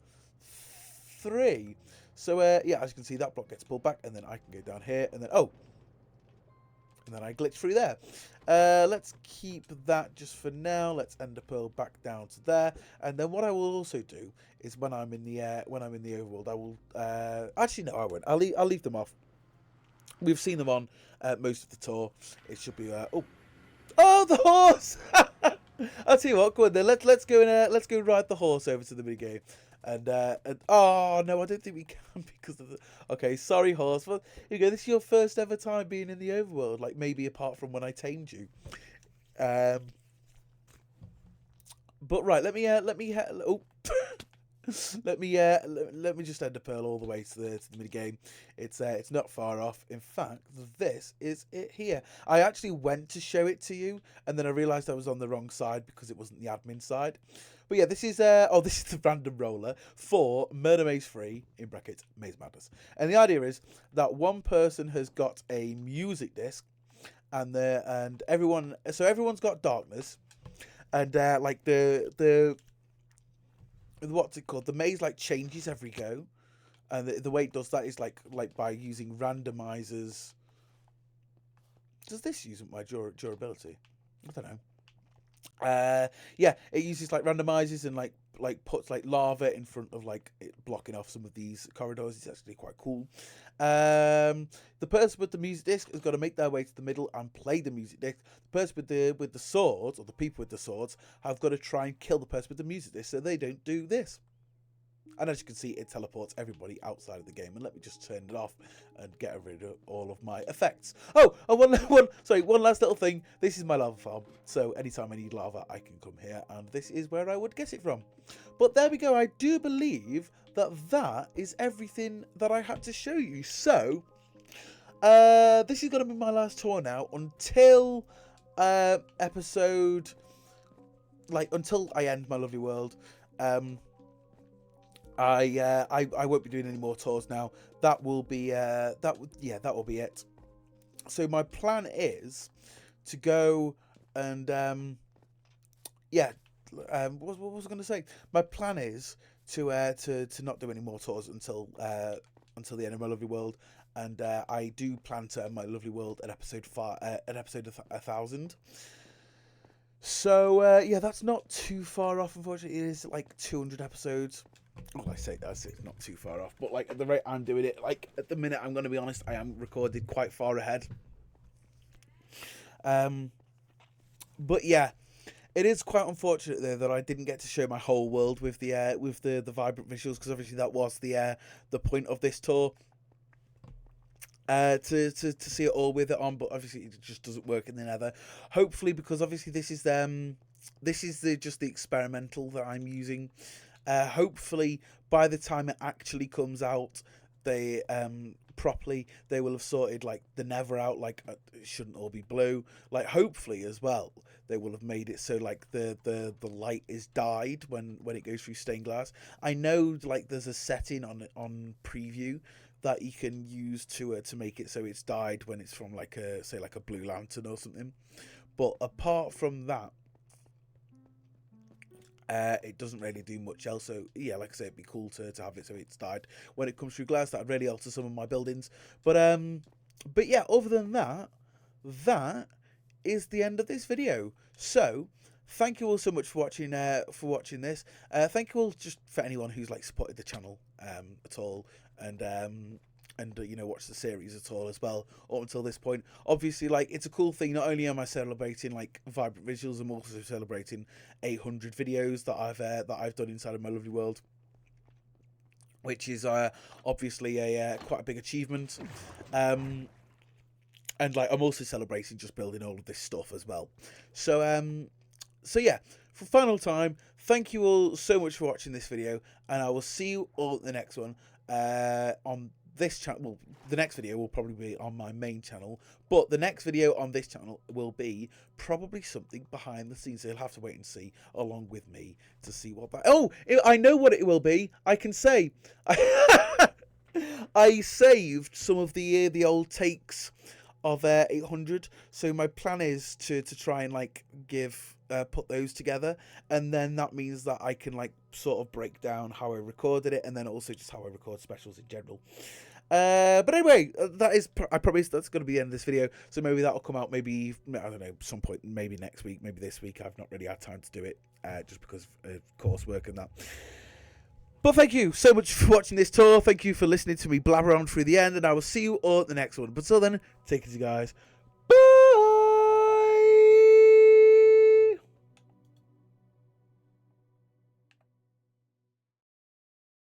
3. So yeah, as you can see, that block gets pulled back, and then I can go down here, and then and then I glitch through there. Let's keep that just for now. Let's ender pearl back down to there, and then what I will also do is when I'm in the overworld, I will actually no, I won't. I'll leave them off. We've seen them on most of the tour. It should be oh, the horse. I'll tell you what, go on then. Let's go ride the horse over to the minigame. And oh no, I don't think we can because of the. Okay, sorry, horse. Well, here you go. This is your first ever time being in the overworld, like maybe apart from when I tamed you. But right, let me oh. let me just ender pearl all the way to the mini game. It's not far off. In fact, this is it here. I actually went to show it to you, and then I realised I was on the wrong side because it wasn't the admin side. But yeah, this is this is the random roller for Murder Maze 3 in brackets Maze Madness, and the idea is that one person has got a music disc, and everyone's got darkness, and like the what's it called? The maze like changes every go, and the way it does that is like by using randomizers. Does this use my durability? I don't know. Yeah, it uses like randomizers and like puts like lava in front of like it blocking off some of these corridors. It's actually quite cool. The person with the music disc has got to make their way to the middle and play the music disc. The person with the swords, or the people with the swords, have got to try and kill the person with the music disc so they don't do this. And as you can see, it teleports everybody outside of the game. And let me just turn it off and get rid of all of my effects. Oh, one last little thing. This is my lava farm. So anytime I need lava, I can come here. And this is where I would get it from. But there we go. I do believe that is everything that I had to show you. So this is going to be my last tour now until episode... until I end my lovely world. I won't be doing any more tours now. That will be that will be it. So my plan is to go and what was I going to say? My plan is to not do any more tours until the end of my lovely world, and I do plan to end my lovely world at episode 1000. So yeah, that's not too far off. Unfortunately, it is like 200 episodes. Well, I say it's not too far off, but like at the rate I'm doing it, like at the minute, I'm going to be honest, I am recorded quite far ahead. But yeah, it is quite unfortunate though that I didn't get to show my whole world with the vibrant visuals, because obviously that was the point of this tour. To see it all with it on, but obviously it just doesn't work in the nether. Hopefully, because obviously this is just the experimental that I'm using. Hopefully by the time it actually comes out, they properly, they will have sorted like the nether out, like it shouldn't all be blue. Like hopefully as well, they will have made it so like the light is dyed when it goes through stained glass. I know like there's a setting on preview that you can use to make it so it's dyed when it's from like a blue lantern or something. But apart from that, it doesn't really do much else. So yeah, like I say, it'd be cool to have it so it's dyed when it comes through glass. That'd really alter some of my buildings. But yeah, other than that, that is the end of this video. So thank you all so much for watching this. Thank you all just for anyone who's like supported the channel at all, and you know, watch the series at all as well up until this point. Obviously, like, it's a cool thing. Not only am I celebrating like vibrant visuals, I'm also celebrating 800 videos that I've done inside of my lovely world, which is obviously a quite a big achievement. And like, I'm also celebrating just building all of this stuff as well. So yeah, for final time, thank you all so much for watching this video, and I will see you all at the next one on this channel. Well, the next video will probably be on my main channel, but the next video on this channel will be probably something behind the scenes, so you'll have to wait and see along with me to see what that... Oh, I know what it will be. I can say I saved some of the old takes of 800, so my plan is to try and like put those together, and then that means that I can like sort of break down how I recorded it, and then also just how I record specials in general. But anyway, that is, I promise that's going to be the end of this video. So maybe that'll come out, maybe, I don't know, some point, maybe next week, maybe this week. I've not really had time to do it, just because of coursework and that. But thank you so much for watching this tour. Thank you for listening to me blabber on through the end, and I will see you all at the next one. But till then, take it easy, guys.